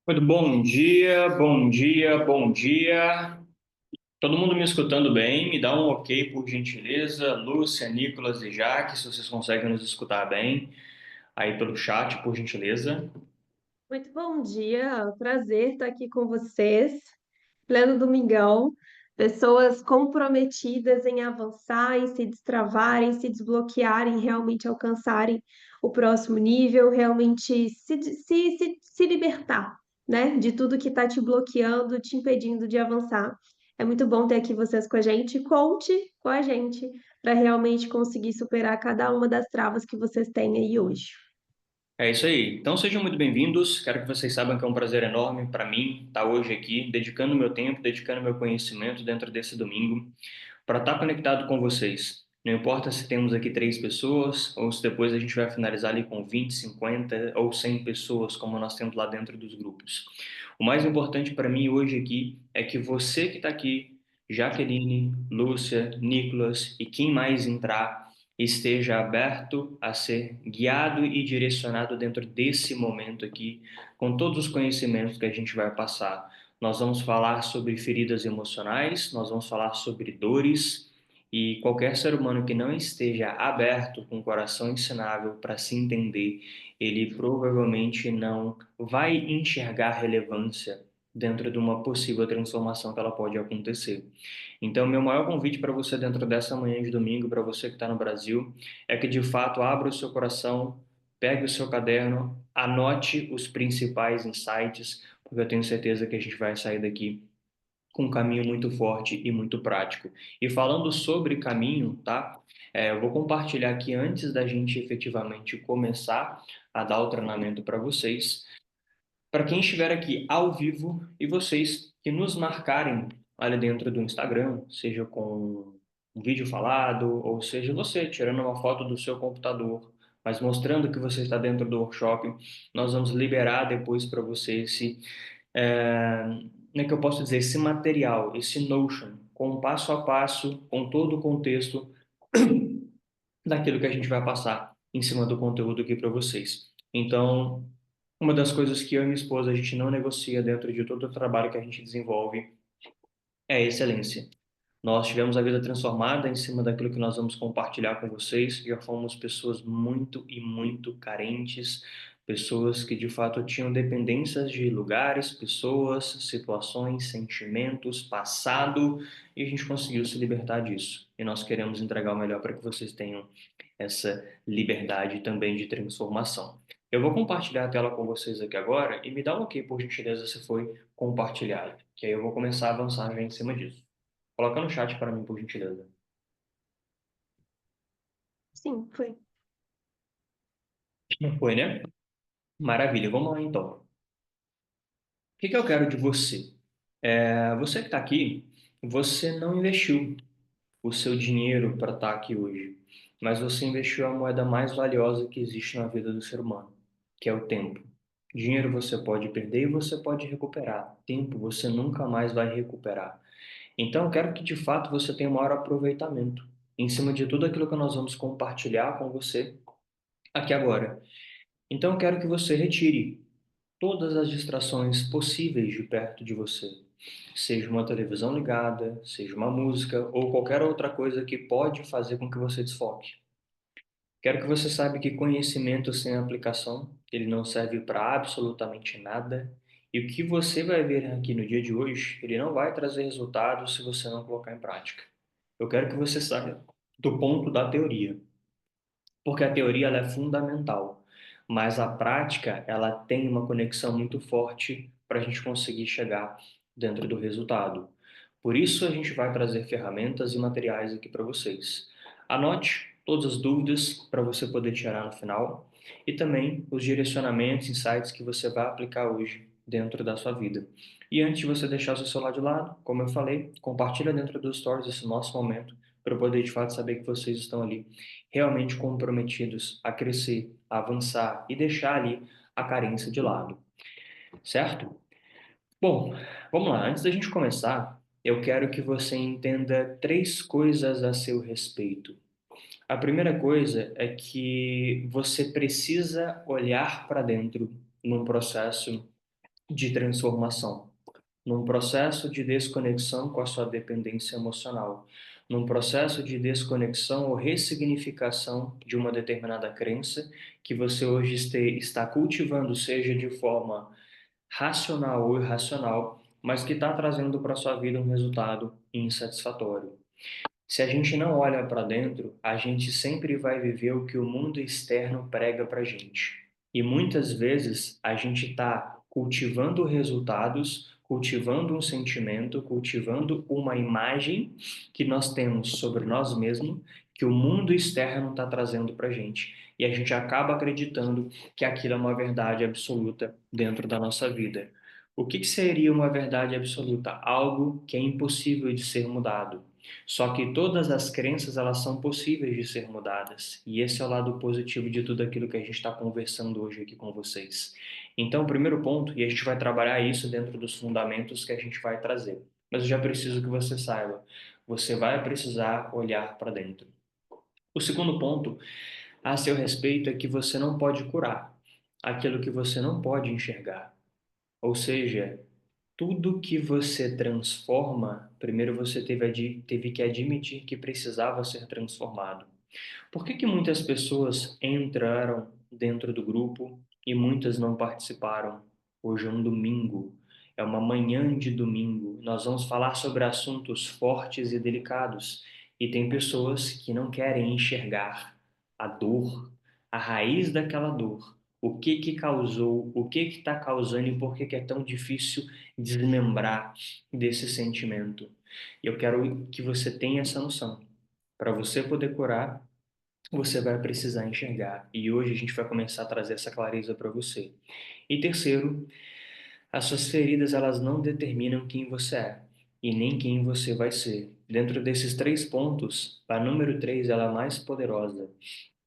Muito bom dia, bom dia, bom dia. Todo mundo me escutando bem? Me dá um ok, por gentileza. Lúcia, Nicolas e Jaque, se vocês conseguem nos escutar bem, aí pelo chat, por gentileza. Muito bom dia, prazer estar aqui com vocês. Pleno domingão, pessoas comprometidas em avançar, em se destravarem, se desbloquearem, realmente alcançarem o próximo nível, realmente se libertar, né, de tudo que está te bloqueando, te impedindo de avançar. É muito bom ter aqui vocês com a gente. Conte com a gente para realmente conseguir superar cada uma das travas que vocês têm aí hoje. É isso aí. Então sejam muito bem-vindos. Quero que vocês saibam que é um prazer enorme para mim estar hoje aqui, dedicando meu tempo, dedicando meu conhecimento dentro desse domingo, para estar conectado com vocês. Não importa se temos aqui 3 pessoas ou se depois a gente vai finalizar ali com 20, 50 ou 100 pessoas, como nós temos lá dentro dos grupos. O mais importante para mim hoje aqui é que você que está aqui, Jaqueline, Lúcia, Nicolas e quem mais entrar, esteja aberto a ser guiado e direcionado dentro desse momento aqui, com todos os conhecimentos que a gente vai passar. Nós vamos falar sobre feridas emocionais, nós vamos falar sobre dores, e qualquer ser humano que não esteja aberto, com o coração ensinável para se entender, ele provavelmente não vai enxergar relevância dentro de uma possível transformação que ela pode acontecer. Então, meu maior convite para você dentro dessa manhã de domingo, para você que está no Brasil, é que de fato abra o seu coração, pegue o seu caderno, anote os principais insights, porque eu tenho certeza que a gente vai sair daqui com um caminho muito forte e muito prático. E falando sobre caminho, tá? Eu vou compartilhar aqui antes da gente efetivamente começar a dar o treinamento para vocês. Para quem estiver aqui ao vivo e vocês que nos marcarem ali dentro do Instagram, seja com um vídeo falado, ou seja você tirando uma foto do seu computador, mas mostrando que você está dentro do workshop, nós vamos liberar depois para você como é que eu posso dizer, esse material, esse Notion, com o passo a passo, com todo o contexto daquilo que a gente vai passar em cima do conteúdo aqui para vocês. Então, uma das coisas que eu e minha esposa a gente não negocia dentro de todo o trabalho que a gente desenvolve é a excelência. Nós tivemos a vida transformada em cima daquilo que nós vamos compartilhar com vocês. Já fomos pessoas muito e muito carentes, pessoas que de fato tinham dependências de lugares, pessoas, situações, sentimentos, passado, e a gente conseguiu se libertar disso. E nós queremos entregar o melhor para que vocês tenham essa liberdade também de transformação. Eu vou compartilhar a tela com vocês aqui agora e me dá um ok, por gentileza, se foi compartilhado, que aí eu vou começar a avançar já em cima disso. Coloca no chat para mim, por gentileza. Sim, foi. Não foi, né? Maravilha, vamos lá então. O que que eu quero de você? Você que está aqui, você não investiu o seu dinheiro para estar aqui hoje, mas você investiu a moeda mais valiosa que existe na vida do ser humano, que é o tempo. Dinheiro você pode perder e você pode recuperar. Tempo você nunca mais vai recuperar. Então, eu quero que de fato você tenha o maior aproveitamento em cima de tudo aquilo que nós vamos compartilhar com você aqui agora. Então, eu quero que você retire todas as distrações possíveis de perto de você. Seja uma televisão ligada, seja uma música ou qualquer outra coisa que pode fazer com que você desfoque. Quero que você saiba que conhecimento sem aplicação, ele não serve para absolutamente nada. E o que você vai ver aqui no dia de hoje, ele não vai trazer resultados se você não colocar em prática. Eu quero que você saia do ponto da teoria, porque a teoria ela é fundamental, mas a prática ela tem uma conexão muito forte para a gente conseguir chegar dentro do resultado. Por isso a gente vai trazer ferramentas e materiais aqui para vocês. Anote todas as dúvidas para você poder tirar no final e também os direcionamentos, insights que você vai aplicar hoje dentro da sua vida. E antes de você deixar o seu celular de lado, como eu falei, compartilha dentro dos stories esse nosso momento para eu poder de fato saber que vocês estão ali realmente comprometidos a crescer, a avançar e deixar ali a carência de lado, certo? Bom, vamos lá. Antes da gente começar, eu quero que você entenda 3 coisas a seu respeito. A primeira coisa é que você precisa olhar para dentro num processo de transformação, num processo de desconexão com a sua dependência emocional, num processo de desconexão ou ressignificação de uma determinada crença que você hoje está cultivando, seja de forma racional ou irracional, mas que está trazendo para a sua vida um resultado insatisfatório. Se a gente não olha para dentro, a gente sempre vai viver o que o mundo externo prega para gente. E muitas vezes a gente está cultivando resultados, cultivando um sentimento, cultivando uma imagem que nós temos sobre nós mesmos, que o mundo externo está trazendo para gente. E a gente acaba acreditando que aquilo é uma verdade absoluta dentro da nossa vida. O que que seria uma verdade absoluta? Algo que é impossível de ser mudado. Só que todas as crenças, elas são possíveis de ser mudadas. E esse é o lado positivo de tudo aquilo que a gente está conversando hoje aqui com vocês. Então, o primeiro ponto, e a gente vai trabalhar isso dentro dos fundamentos que a gente vai trazer. Mas eu já preciso que você saiba, você vai precisar olhar para dentro. O segundo ponto a seu respeito é que você não pode curar aquilo que você não pode enxergar. Ou seja, tudo que você transforma, primeiro você teve que admitir que precisava ser transformado. Por que que muitas pessoas entraram dentro do grupo e muitas não participaram? Hoje é um domingo, é uma manhã de domingo. Nós vamos falar sobre assuntos fortes e delicados. E tem pessoas que não querem enxergar a dor, a raiz daquela dor. O que que causou, o que que está causando e por que que é tão difícil desmembrar desse sentimento. E eu quero que você tenha essa noção. Para você poder curar, você vai precisar enxergar. E hoje a gente vai começar a trazer essa clareza para você. E terceiro, as suas feridas elas não determinam quem você é e nem quem você vai ser. Dentro desses três pontos, a número três ela é a mais poderosa,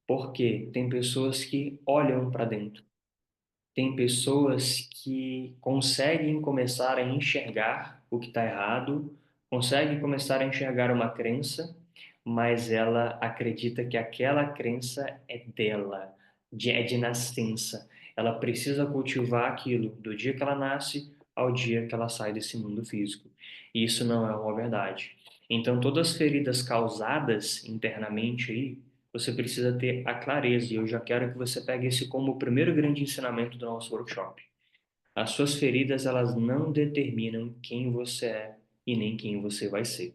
porque tem pessoas que olham para dentro. Tem pessoas que conseguem começar a enxergar o que está errado, conseguem começar a enxergar uma crença, mas ela acredita que aquela crença é dela, é de nascença. Ela precisa cultivar aquilo do dia que ela nasce ao dia que ela sai desse mundo físico. E isso não é uma verdade. Então, todas as feridas causadas internamente aí, você precisa ter a clareza, e eu já quero que você pegue esse como o primeiro grande ensinamento do nosso workshop. As suas feridas, elas não determinam quem você é e nem quem você vai ser.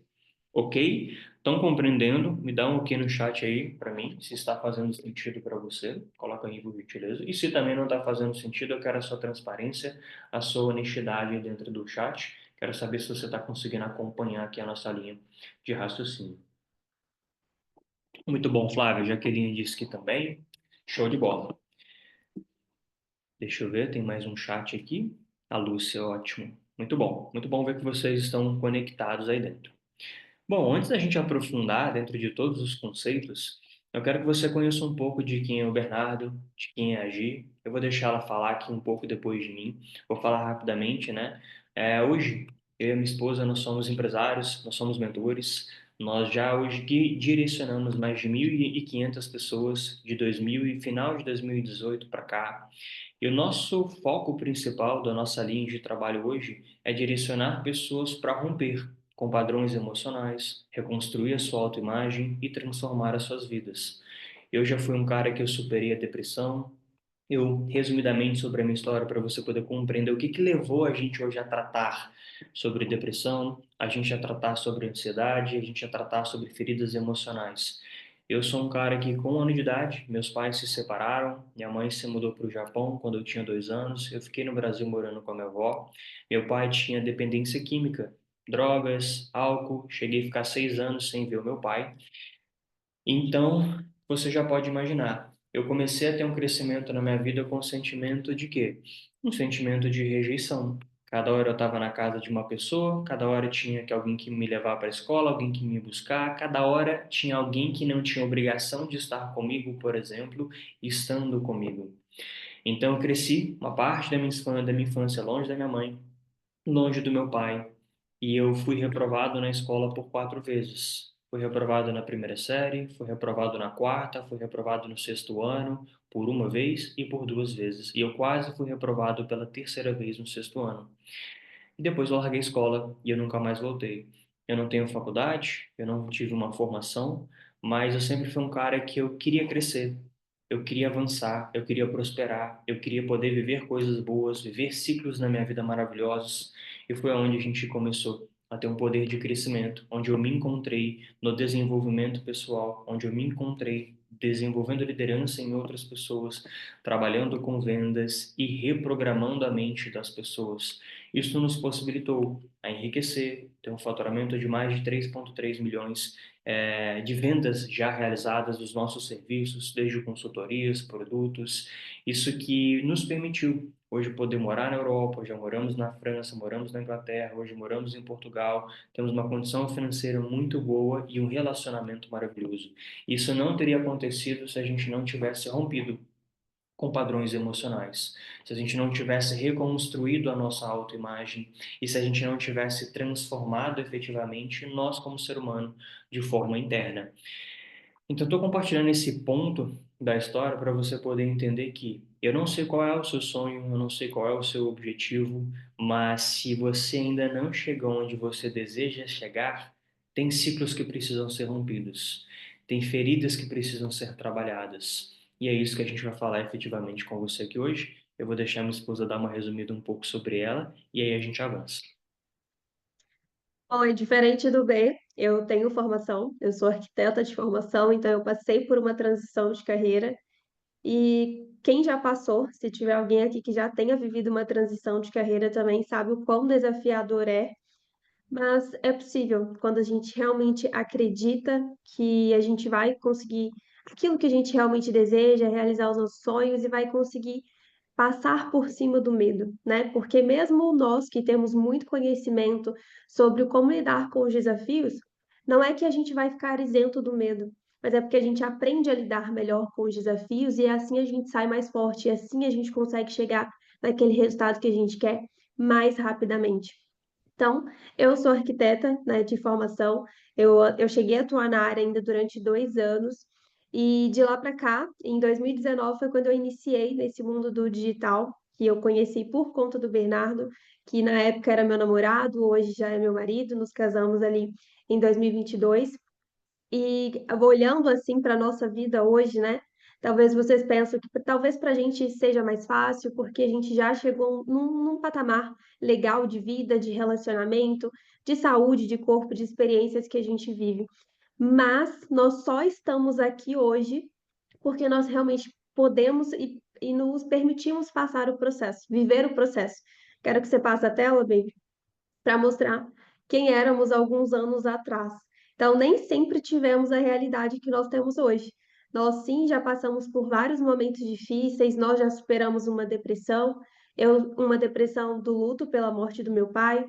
Ok? Estão compreendendo? Me dá um ok no chat aí para mim, se está fazendo sentido para você. Coloca aí, por gentileza. E se também não está fazendo sentido, eu quero a sua transparência, a sua honestidade dentro do chat. Quero saber se você está conseguindo acompanhar aqui a nossa linha de raciocínio. Muito bom, Flávio. Jaqueline disse que também. Show de bola. Deixa eu ver, tem mais um chat aqui. A Lúcia, ótimo. Muito bom ver que vocês estão conectados aí dentro. Bom, antes da gente aprofundar dentro de todos os conceitos, eu quero que você conheça um pouco de quem é o Bernardo, de quem é a Gi. Eu vou deixar ela falar aqui um pouco depois de mim. Vou falar rapidamente, né? Hoje, eu e a minha esposa, nós somos empresários, nós somos mentores. Nós já hoje direcionamos mais de 1.500 pessoas de 2000 e final de 2018 para cá. E o nosso foco principal da nossa linha de trabalho hoje é direcionar pessoas para romper com padrões emocionais, reconstruir a sua autoimagem e transformar as suas vidas. Eu já fui um cara que eu superei a depressão. Eu, resumidamente, sobre a minha história, para você poder compreender o que que levou a gente hoje a tratar sobre depressão, a gente a tratar sobre ansiedade, a gente a tratar sobre feridas emocionais. Eu sou um cara que, com 1 ano de idade, meus pais se separaram, minha mãe se mudou para o Japão quando eu tinha 2 anos, eu fiquei no Brasil morando com a minha avó. Meu pai tinha dependência química, drogas, álcool, cheguei a ficar 6 anos sem ver o meu pai. Então, você já pode imaginar, eu comecei a ter um crescimento na minha vida com um sentimento de quê? Um sentimento de rejeição. Cada hora eu estava na casa de uma pessoa, cada hora tinha que alguém que me levar para a escola, alguém que me buscar, cada hora tinha alguém que não tinha obrigação de estar comigo, por exemplo, estando comigo. Então eu cresci uma parte da minha infância longe da minha mãe, longe do meu pai, e eu fui reprovado na escola por 4 vezes. Fui reprovado na primeira série, fui reprovado na quarta, fui reprovado no sexto ano, por uma vez e por duas vezes, e eu quase fui reprovado pela terceira vez no sexto ano. E depois eu larguei a escola e eu nunca mais voltei. Eu não tenho faculdade, eu não tive uma formação, mas eu sempre fui um cara que eu queria crescer, eu queria avançar, eu queria prosperar, eu queria poder viver coisas boas, viver ciclos na minha vida maravilhosos. E foi onde a gente começou a ter um poder de crescimento, onde eu me encontrei no desenvolvimento pessoal, onde eu me encontrei desenvolvendo liderança em outras pessoas, trabalhando com vendas e reprogramando a mente das pessoas. Isso nos possibilitou a enriquecer, ter um faturamento de mais de 3,3 milhões de vendas já realizadas dos nossos serviços, desde consultorias, produtos. Isso que nos permitiu hoje poder morar na Europa, já moramos na França, moramos na Inglaterra, hoje moramos em Portugal, temos uma condição financeira muito boa e um relacionamento maravilhoso. Isso não teria acontecido se a gente não tivesse rompido com padrões emocionais. Se a gente não tivesse reconstruído a nossa autoimagem e se a gente não tivesse transformado efetivamente nós como ser humano de forma interna. Então, estou compartilhando esse ponto da história para você poder entender que eu não sei qual é o seu sonho, eu não sei qual é o seu objetivo, mas se você ainda não chegou onde você deseja chegar, tem ciclos que precisam ser rompidos, tem feridas que precisam ser trabalhadas. E é isso que a gente vai falar efetivamente com você aqui hoje. Eu vou deixar minha esposa dar uma resumida um pouco sobre ela e aí a gente avança. Oi, diferente do B, eu tenho formação, eu sou arquiteta de formação, então eu passei por uma transição de carreira. E quem já passou, se tiver alguém aqui que já tenha vivido uma transição de carreira também, sabe o quão desafiador é, mas é possível quando a gente realmente acredita que a gente vai conseguir aquilo que a gente realmente deseja, realizar os nossos sonhos e vai conseguir passar por cima do medo, né? Porque mesmo nós que temos muito conhecimento sobre o como lidar com os desafios, não é que a gente vai ficar isento do medo, mas é porque a gente aprende a lidar melhor com os desafios e assim a gente sai mais forte, e assim a gente consegue chegar naquele resultado que a gente quer mais rapidamente. Então, eu sou arquiteta, né, de formação. Eu cheguei a atuar na área ainda durante 2 anos. E de lá para cá, em 2019, foi quando eu iniciei nesse mundo do digital, que eu conheci por conta do Bernardo, que na época era meu namorado, hoje já é meu marido. Nos casamos ali em 2022. E olhando assim para a nossa vida hoje, né? Talvez vocês pensem que talvez para a gente seja mais fácil, porque a gente já chegou num patamar legal de vida, de relacionamento, de saúde, de corpo, de experiências que a gente vive. Mas nós só estamos aqui hoje porque nós realmente podemos e nos permitimos passar o processo, viver o processo. Quero que você passe a tela, baby, para mostrar quem éramos alguns anos atrás. Então, nem sempre tivemos a realidade que nós temos hoje. Nós, sim, já passamos por vários momentos difíceis, nós já superamos uma depressão, uma depressão do luto pela morte do meu pai.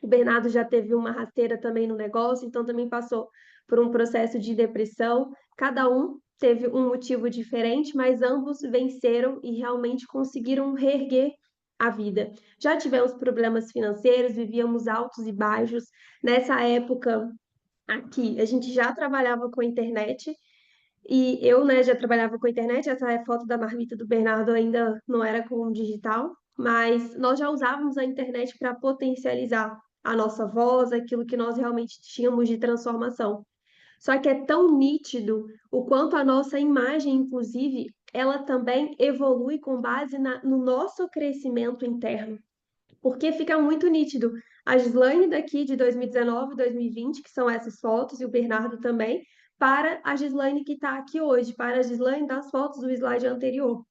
O Bernardo já teve uma rasteira também no negócio, então também passou por um processo de depressão. Cada um teve um motivo diferente, mas ambos venceram e realmente conseguiram reerguer a vida. Já tivemos problemas financeiros, vivíamos altos e baixos. Nessa época aqui, a gente já trabalhava com a internet e eu, né, já trabalhava com a internet. Essa é a foto da marmita do Bernardo, ainda não era com digital, mas nós já usávamos a internet para potencializar a nossa voz, aquilo que nós realmente tínhamos de transformação. Só que é tão nítido o quanto a nossa imagem, inclusive, ela também evolui com base no nosso crescimento interno. Porque fica muito nítido. A Gislaine daqui de 2019, 2020, que são essas fotos, e o Bernardo também, para a Gislaine que está aqui hoje, para a Gislaine das fotos do slide anterior.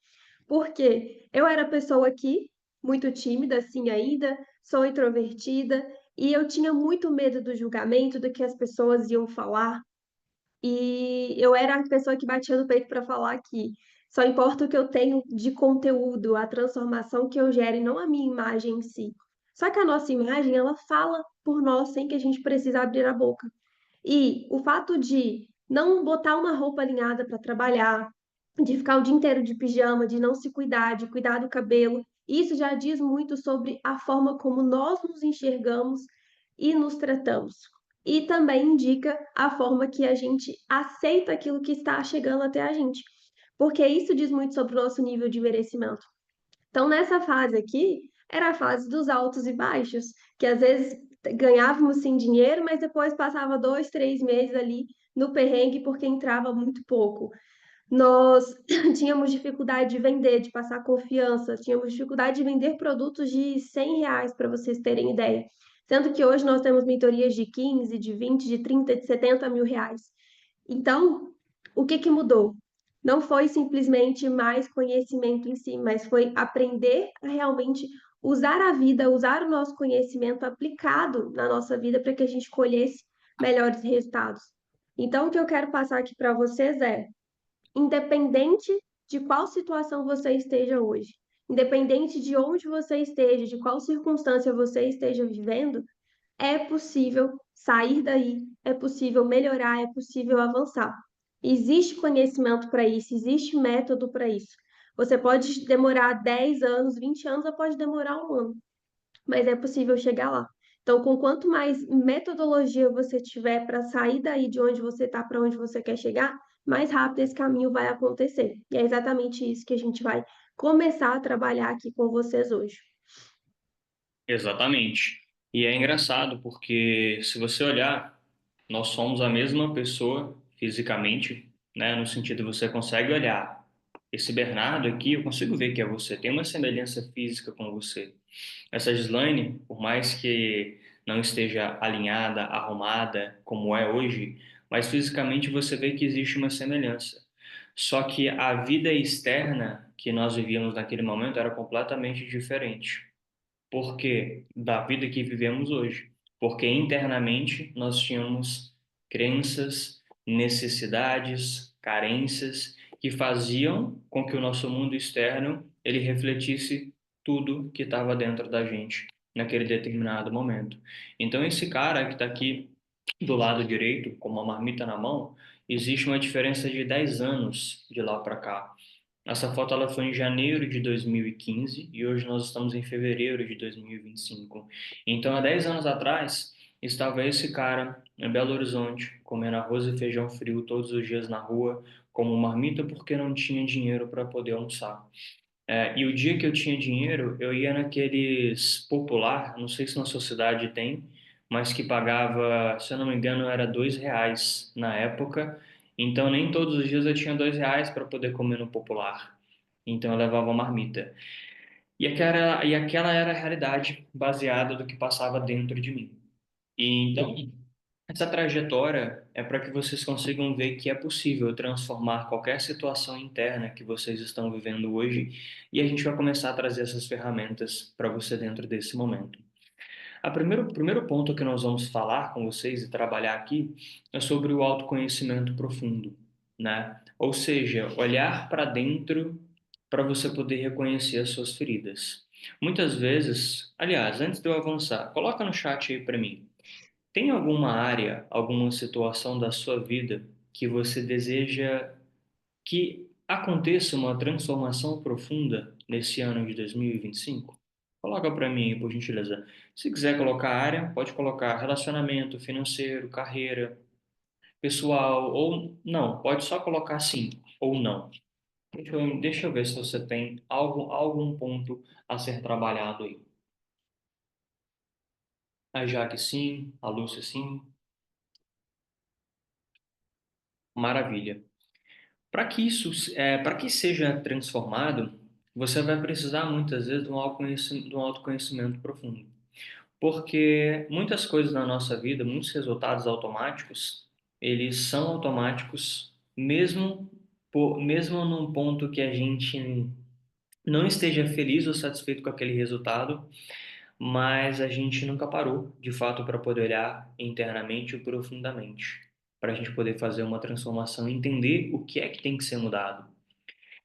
Porque eu era pessoa aqui, muito tímida, assim ainda, sou introvertida, e eu tinha muito medo do julgamento, do que as pessoas iam falar, e eu era a pessoa que batia no peito para falar que só importa o que eu tenho de conteúdo, a transformação que eu gero e não a minha imagem em si. Só que a nossa imagem, ela fala por nós sem que a gente precise abrir a boca. E o fato de não botar uma roupa alinhada para trabalhar, de ficar o dia inteiro de pijama, de não se cuidar, de cuidar do cabelo, isso já diz muito sobre a forma como nós nos enxergamos e nos tratamos. E também indica a forma que a gente aceita aquilo que está chegando até a gente. porque isso diz muito sobre o nosso nível de merecimento. Então, nessa fase aqui, era a fase dos altos e baixos, que às vezes ganhávamos sim dinheiro, mas depois passava 2, 3 meses ali no perrengue porque entrava muito pouco. Nós tínhamos dificuldade de vender, de passar confiança, tínhamos dificuldade de vender produtos de R$ 100, para vocês terem ideia. Sendo que hoje nós temos mentorias de 15, de 20, de 30, de 70 mil reais. Então, o que que mudou? Não foi simplesmente mais conhecimento em si, mas foi aprender a realmente usar a vida, usar o nosso conhecimento aplicado na nossa vida para que a gente colhesse melhores resultados. Então, o que eu quero passar aqui para vocês é: independente de qual situação você esteja hoje, independente de onde você esteja, de qual circunstância você esteja vivendo, é possível sair daí, é possível melhorar, é possível avançar. Existe conhecimento para isso, existe método para isso. Você pode demorar 10 anos, 20 anos, ou pode demorar um ano, mas é possível chegar lá. Então, com quanto mais metodologia você tiver para sair daí de onde você está para onde você quer chegar, mais rápido esse caminho vai acontecer. E é exatamente isso que a gente vai começar a trabalhar aqui com vocês hoje. Exatamente. E é engraçado porque se você olhar, nós somos a mesma pessoa fisicamente, né? No sentido de você consegue olhar esse Bernardo aqui, eu consigo ver que é você, tem uma semelhança física com você. Essa Gislaine, por mais que não esteja alinhada, arrumada como é hoje, mas fisicamente você vê que existe uma semelhança. Só que a vida externa que nós vivíamos naquele momento era completamente diferente. Por quê? Da vida que vivemos hoje. Porque internamente nós tínhamos crenças, necessidades, carências que faziam com que o nosso mundo externo ele refletisse tudo que estava dentro da gente naquele determinado momento. Então esse cara que está aqui do lado direito, com uma marmita na mão, existe uma diferença de 10 anos de lá para cá. Essa foto ela foi em janeiro de 2015 e hoje nós estamos em fevereiro de 2025. Então, há 10 anos atrás, estava esse cara em Belo Horizonte, comendo arroz e feijão frio todos os dias na rua, como marmita, porque não tinha dinheiro para poder almoçar. E o dia que eu tinha dinheiro, eu ia naqueles popular, não sei se na sua cidade tem, mas que pagava, se eu não me engano, era R$ 2 na época. Então nem todos os dias eu tinha R$ 2 para poder comer no popular. Então eu levava marmita. E aquela era a realidade baseada do que passava dentro de mim. E então essa trajetória é para que vocês consigam ver que é possível transformar qualquer situação interna que vocês estão vivendo hoje, e a gente vai começar a trazer essas ferramentas para você dentro desse momento. O primeiro ponto que nós vamos falar com vocês e trabalhar aqui é sobre o autoconhecimento profundo, né? Ou seja, olhar para dentro para você poder reconhecer as suas feridas. Muitas vezes, aliás, antes de eu avançar, coloca no chat aí para mim. Tem alguma área, alguma situação da sua vida que você deseja que aconteça uma transformação profunda nesse ano de 2025? Coloca para mim, por gentileza. Se quiser colocar área, pode colocar relacionamento financeiro, carreira, pessoal, ou não, pode só colocar sim ou não. Deixa eu ver se você tem algum ponto a ser trabalhado aí. A Jaque sim, a Lúcia sim. Maravilha. Para que seja transformado, você vai precisar muitas vezes de um autoconhecimento profundo. Porque muitas coisas na nossa vida, muitos resultados automáticos, eles são automáticos mesmo num ponto que a gente não esteja feliz ou satisfeito com aquele resultado, mas a gente nunca parou, de fato, para poder olhar internamente e profundamente, para a gente poder fazer uma transformação e entender o que é que tem que ser mudado.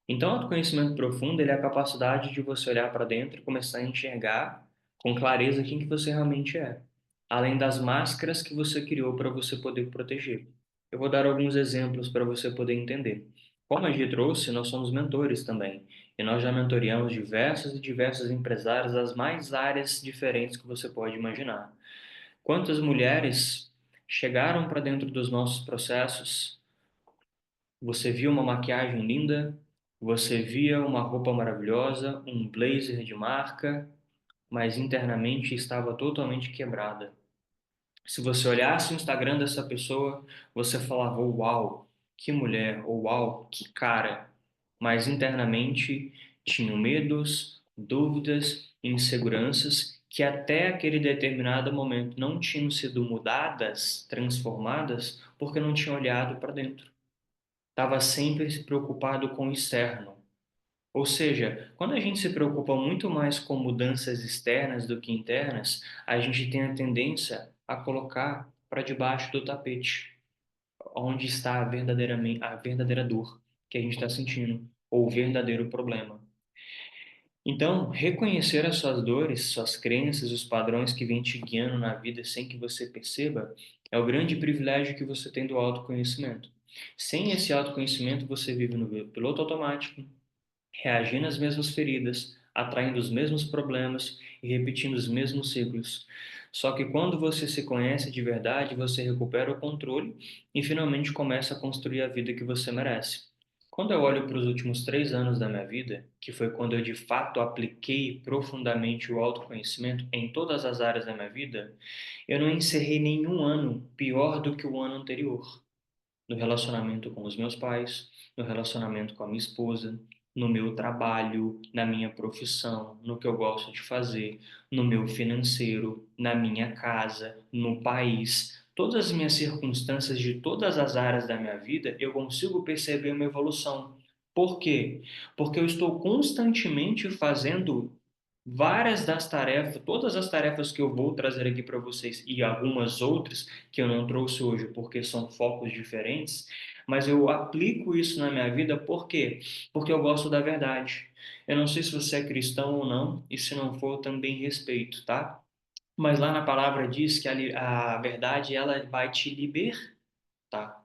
Então, o autoconhecimento profundo, ele é a capacidade de você olhar para dentro e começar a enxergar com clareza quem que você realmente é, além das máscaras que você criou para você poder proteger. Eu vou dar alguns exemplos para você poder entender. Como a Gi trouxe, nós somos mentores também, e nós já mentoreamos diversos e diversos empresários das mais áreas diferentes que você pode imaginar. Quantas mulheres chegaram para dentro dos nossos processos? Você viu uma maquiagem linda, Você via uma roupa maravilhosa, um blazer de marca, mas internamente estava totalmente quebrada. Se você olhasse o Instagram dessa pessoa, você falava: "Uau, que mulher!" ou "Uau, que cara!" Mas internamente tinham medos, dúvidas e inseguranças que até aquele determinado momento não tinham sido mudadas, transformadas, porque não tinham olhado para dentro. Estava sempre se preocupado com o externo. Ou seja, quando a gente se preocupa muito mais com mudanças externas do que internas, a gente tem a tendência a colocar para debaixo do tapete, onde está a verdadeira dor que a gente está sentindo, ou o verdadeiro problema. Então, reconhecer as suas dores, suas crenças, os padrões que vêm te guiando na vida sem que você perceba, é o grande privilégio que você tem do autoconhecimento. Sem esse autoconhecimento, você vive no piloto automático, reagindo às mesmas feridas, atraindo os mesmos problemas e repetindo os mesmos ciclos. Só que quando você se conhece de verdade, você recupera o controle e finalmente começa a construir a vida que você merece. Quando eu olho para os últimos 3 anos da minha vida, que foi quando eu de fato apliquei profundamente o autoconhecimento em todas as áreas da minha vida, eu não encerrei nenhum ano pior do que o ano anterior no relacionamento com os meus pais, no relacionamento com a minha esposa, no meu trabalho, na minha profissão, no que eu gosto de fazer, no meu financeiro, na minha casa, no país. Todas as minhas circunstâncias de todas as áreas da minha vida, eu consigo perceber uma evolução. Por quê? Porque eu estou constantemente fazendo várias das tarefas, todas as tarefas que eu vou trazer aqui para vocês e algumas outras que eu não trouxe hoje porque são focos diferentes, mas eu aplico isso na minha vida por quê? Porque eu gosto da verdade. Eu não sei se você é cristão ou não, e se não for, eu também respeito, tá? Mas lá na palavra diz que a verdade ela vai te libertar.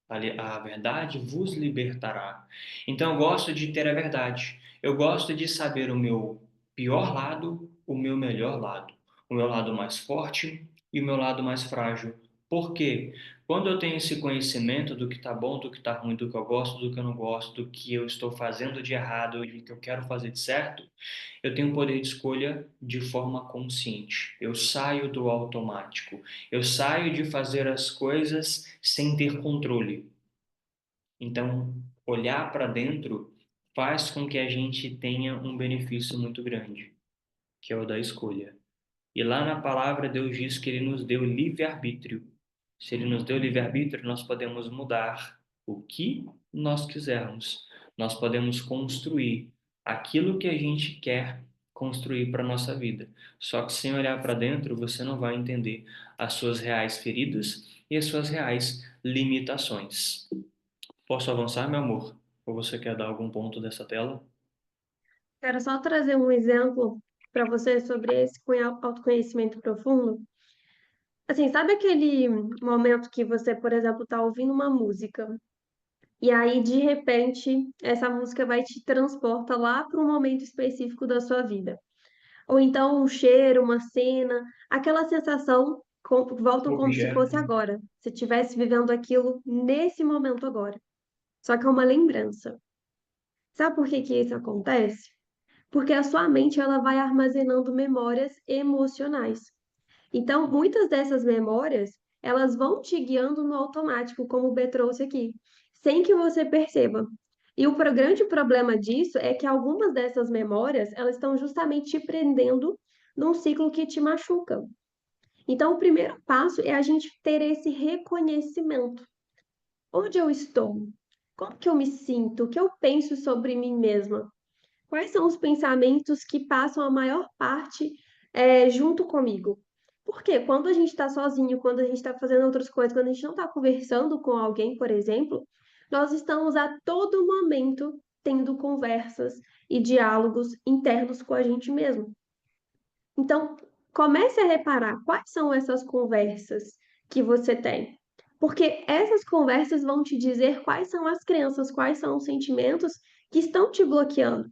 A verdade vos libertará. Então, eu gosto de ter a verdade. Eu gosto de saber o meu pior lado, o meu melhor lado, o meu lado mais forte e o meu lado mais frágil. Por quê? Quando eu tenho esse conhecimento do que está bom, do que está ruim, do que eu gosto, do que eu não gosto, do que eu estou fazendo de errado e do que eu quero fazer de certo, eu tenho poder de escolha de forma consciente. Eu saio do automático. Eu saio de fazer as coisas sem ter controle. Então, olhar para dentro faz com que a gente tenha um benefício muito grande, que é o da escolha. E lá na palavra, Deus diz que Ele nos deu livre-arbítrio. Se Ele nos deu livre-arbítrio, nós podemos mudar o que nós quisermos. Nós podemos construir aquilo que a gente quer construir para a nossa vida. Só que sem olhar para dentro, você não vai entender as suas reais feridas e as suas reais limitações. Posso avançar, meu amor? Ou você quer dar algum ponto dessa tela? Quero só trazer um exemplo para você sobre esse autoconhecimento profundo. Assim, sabe aquele momento que você, por exemplo, está ouvindo uma música e aí, de repente, essa música vai te transporta lá para um momento específico da sua vida? Ou então um cheiro, uma cena, aquela sensação voltam como se Objeto. fosse agora. Se estivesse vivendo aquilo nesse momento agora. Só que é uma lembrança. Sabe por que que isso acontece? Porque a sua mente ela vai armazenando memórias emocionais. Então, muitas dessas memórias, elas vão te guiando no automático, como o B trouxe aqui, sem que você perceba. E o grande problema disso é que algumas dessas memórias, elas estão justamente te prendendo num ciclo que te machuca. Então, o primeiro passo é a gente ter esse reconhecimento. Onde eu estou? Como que eu me sinto? O que eu penso sobre mim mesma? Quais são os pensamentos que passam a maior parte junto comigo? Porque quando a gente está sozinho, quando a gente está fazendo outras coisas, quando a gente não está conversando com alguém, por exemplo, nós estamos a todo momento tendo conversas e diálogos internos com a gente mesmo. Então, comece a reparar quais são essas conversas que você tem. Porque essas conversas vão te dizer quais são as crenças, quais são os sentimentos que estão te bloqueando.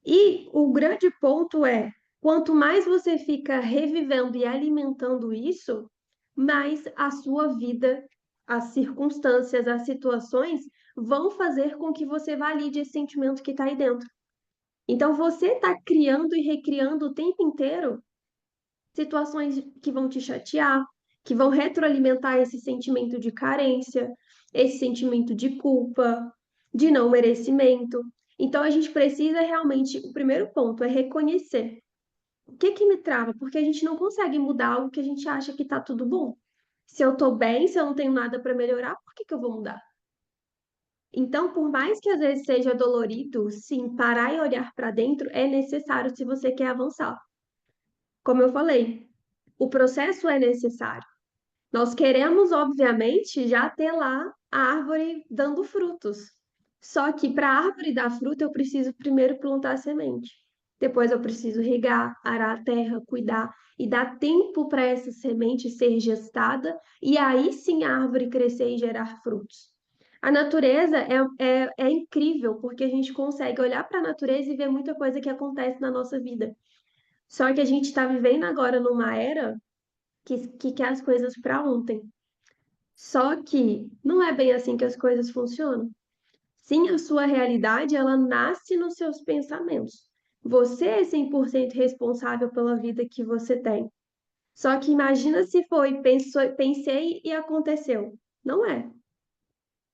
E o grande ponto é, quanto mais você fica revivendo e alimentando isso, mais a sua vida, as circunstâncias, as situações vão fazer com que você valide esse sentimento que está aí dentro. Então, você está criando e recriando o tempo inteiro situações que vão te chatear, que vão retroalimentar esse sentimento de carência, esse sentimento de culpa, de não merecimento. Então, a gente precisa realmente, o primeiro ponto é reconhecer o que que me trava, porque a gente não consegue mudar algo que a gente acha que tá tudo bom. Se eu tô bem, se eu não tenho nada para melhorar, por que que eu vou mudar? Então, por mais que às vezes seja dolorido, sim, parar e olhar para dentro é necessário se você quer avançar. Como eu falei, o processo é necessário. Nós queremos, obviamente, já ter lá a árvore dando frutos. Só que para a árvore dar fruto, eu preciso primeiro plantar a semente. Depois eu preciso regar, arar a terra, cuidar e dar tempo para essa semente ser gestada e aí sim a árvore crescer e gerar frutos. A natureza é incrível porque a gente consegue olhar para a natureza e ver muita coisa que acontece na nossa vida. Só que a gente está vivendo agora numa era que quer as coisas para ontem. Só que não é bem assim que as coisas funcionam. Sim, a sua realidade, ela nasce nos seus pensamentos. Você é 100% responsável pela vida que você tem. Só que imagina se foi, pensei e aconteceu. Não é.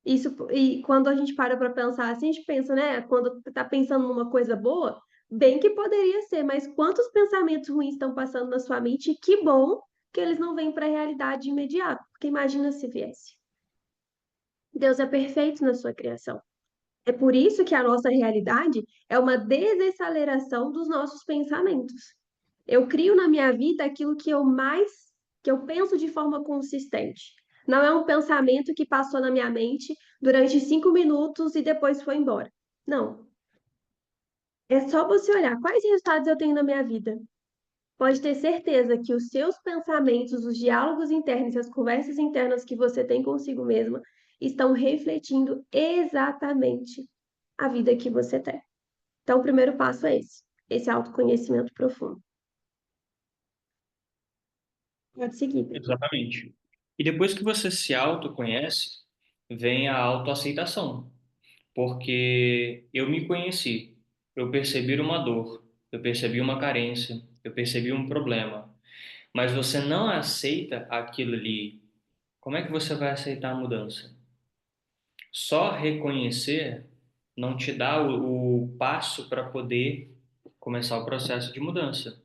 Isso, e quando a gente para pensar assim, a gente pensa, né? Quando tá pensando numa coisa boa, bem que poderia ser, mas quantos pensamentos ruins estão passando na sua mente? E que bom que eles não vêm para a realidade imediata, porque imagina se viesse. Deus é perfeito na sua criação. É por isso que a nossa realidade é uma desaceleração dos nossos pensamentos. Eu crio na minha vida aquilo que eu penso de forma consistente. Não é um pensamento que passou na minha mente durante 5 minutos e depois foi embora. Não. É só você olhar quais resultados eu tenho na minha vida. Pode ter certeza que os seus pensamentos, os diálogos internos e as conversas internas que você tem consigo mesma estão refletindo exatamente a vida que você tem. Então, o primeiro passo é esse autoconhecimento profundo. Pode seguir, Pedro. Exatamente. E depois que você se autoconhece, vem a autoaceitação. Porque eu me conheci, eu percebi uma dor, eu percebi uma carência, eu percebi um problema, mas você não aceita aquilo ali, como é que você vai aceitar a mudança? Só reconhecer não te dá o passo para poder começar o processo de mudança.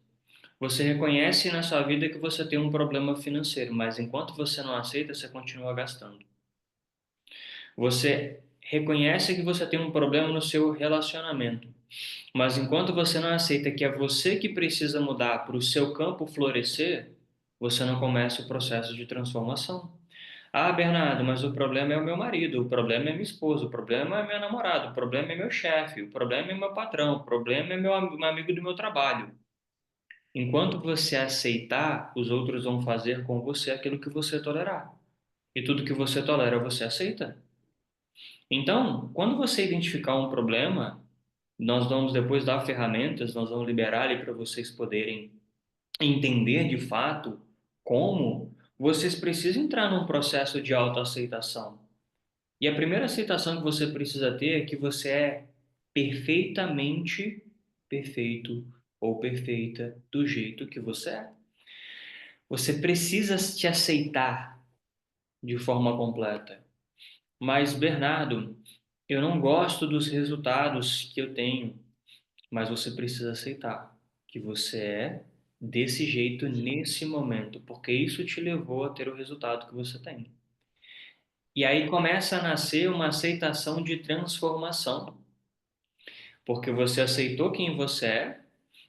Você reconhece na sua vida que você tem um problema financeiro, mas enquanto você não aceita, você continua gastando. Você reconhece que você tem um problema no seu relacionamento, mas enquanto você não aceita que é você que precisa mudar para o seu campo florescer, você não começa o processo de transformação. Ah, Bernardo, mas o problema é o meu marido, o problema é minha esposa, o problema é meu namorado, o problema é meu chefe, o problema é meu patrão, o problema é meu amigo do meu trabalho. Enquanto você aceitar, os outros vão fazer com você aquilo que você tolerar. E tudo que você tolera, você aceita. Então, quando você identificar um problema, nós vamos depois dar ferramentas, nós vamos liberar ali para vocês poderem entender de fato como vocês precisam entrar num processo de autoaceitação. E a primeira aceitação que você precisa ter é que você é perfeitamente perfeito ou perfeita do jeito que você é. Você precisa te aceitar de forma completa. Mas, Bernardo, eu não gosto dos resultados que eu tenho, mas você precisa aceitar que você é desse jeito nesse momento, porque isso te levou a ter o resultado que você tem. E aí começa a nascer uma aceitação de transformação, porque você aceitou quem você é,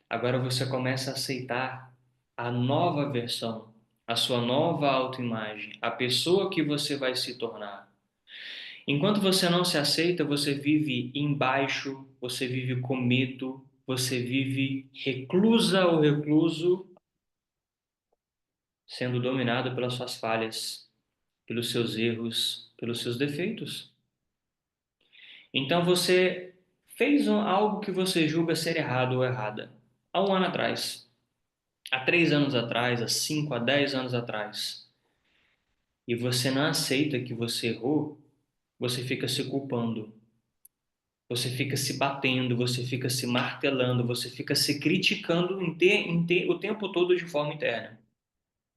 agora você começa a aceitar a nova versão, a sua nova autoimagem, a pessoa que você vai se tornar. Enquanto você não se aceita, você vive embaixo, você vive com medo, você vive reclusa ou recluso, sendo dominado pelas suas falhas, pelos seus erros, pelos seus defeitos. Então você fez algo que você julga ser errado ou errada há um ano atrás, há 3 anos atrás, há 5, há 10 anos atrás, e você não aceita que você errou. você fica se culpando, você fica se batendo, você fica se martelando, você fica se criticando o tempo todo de forma interna.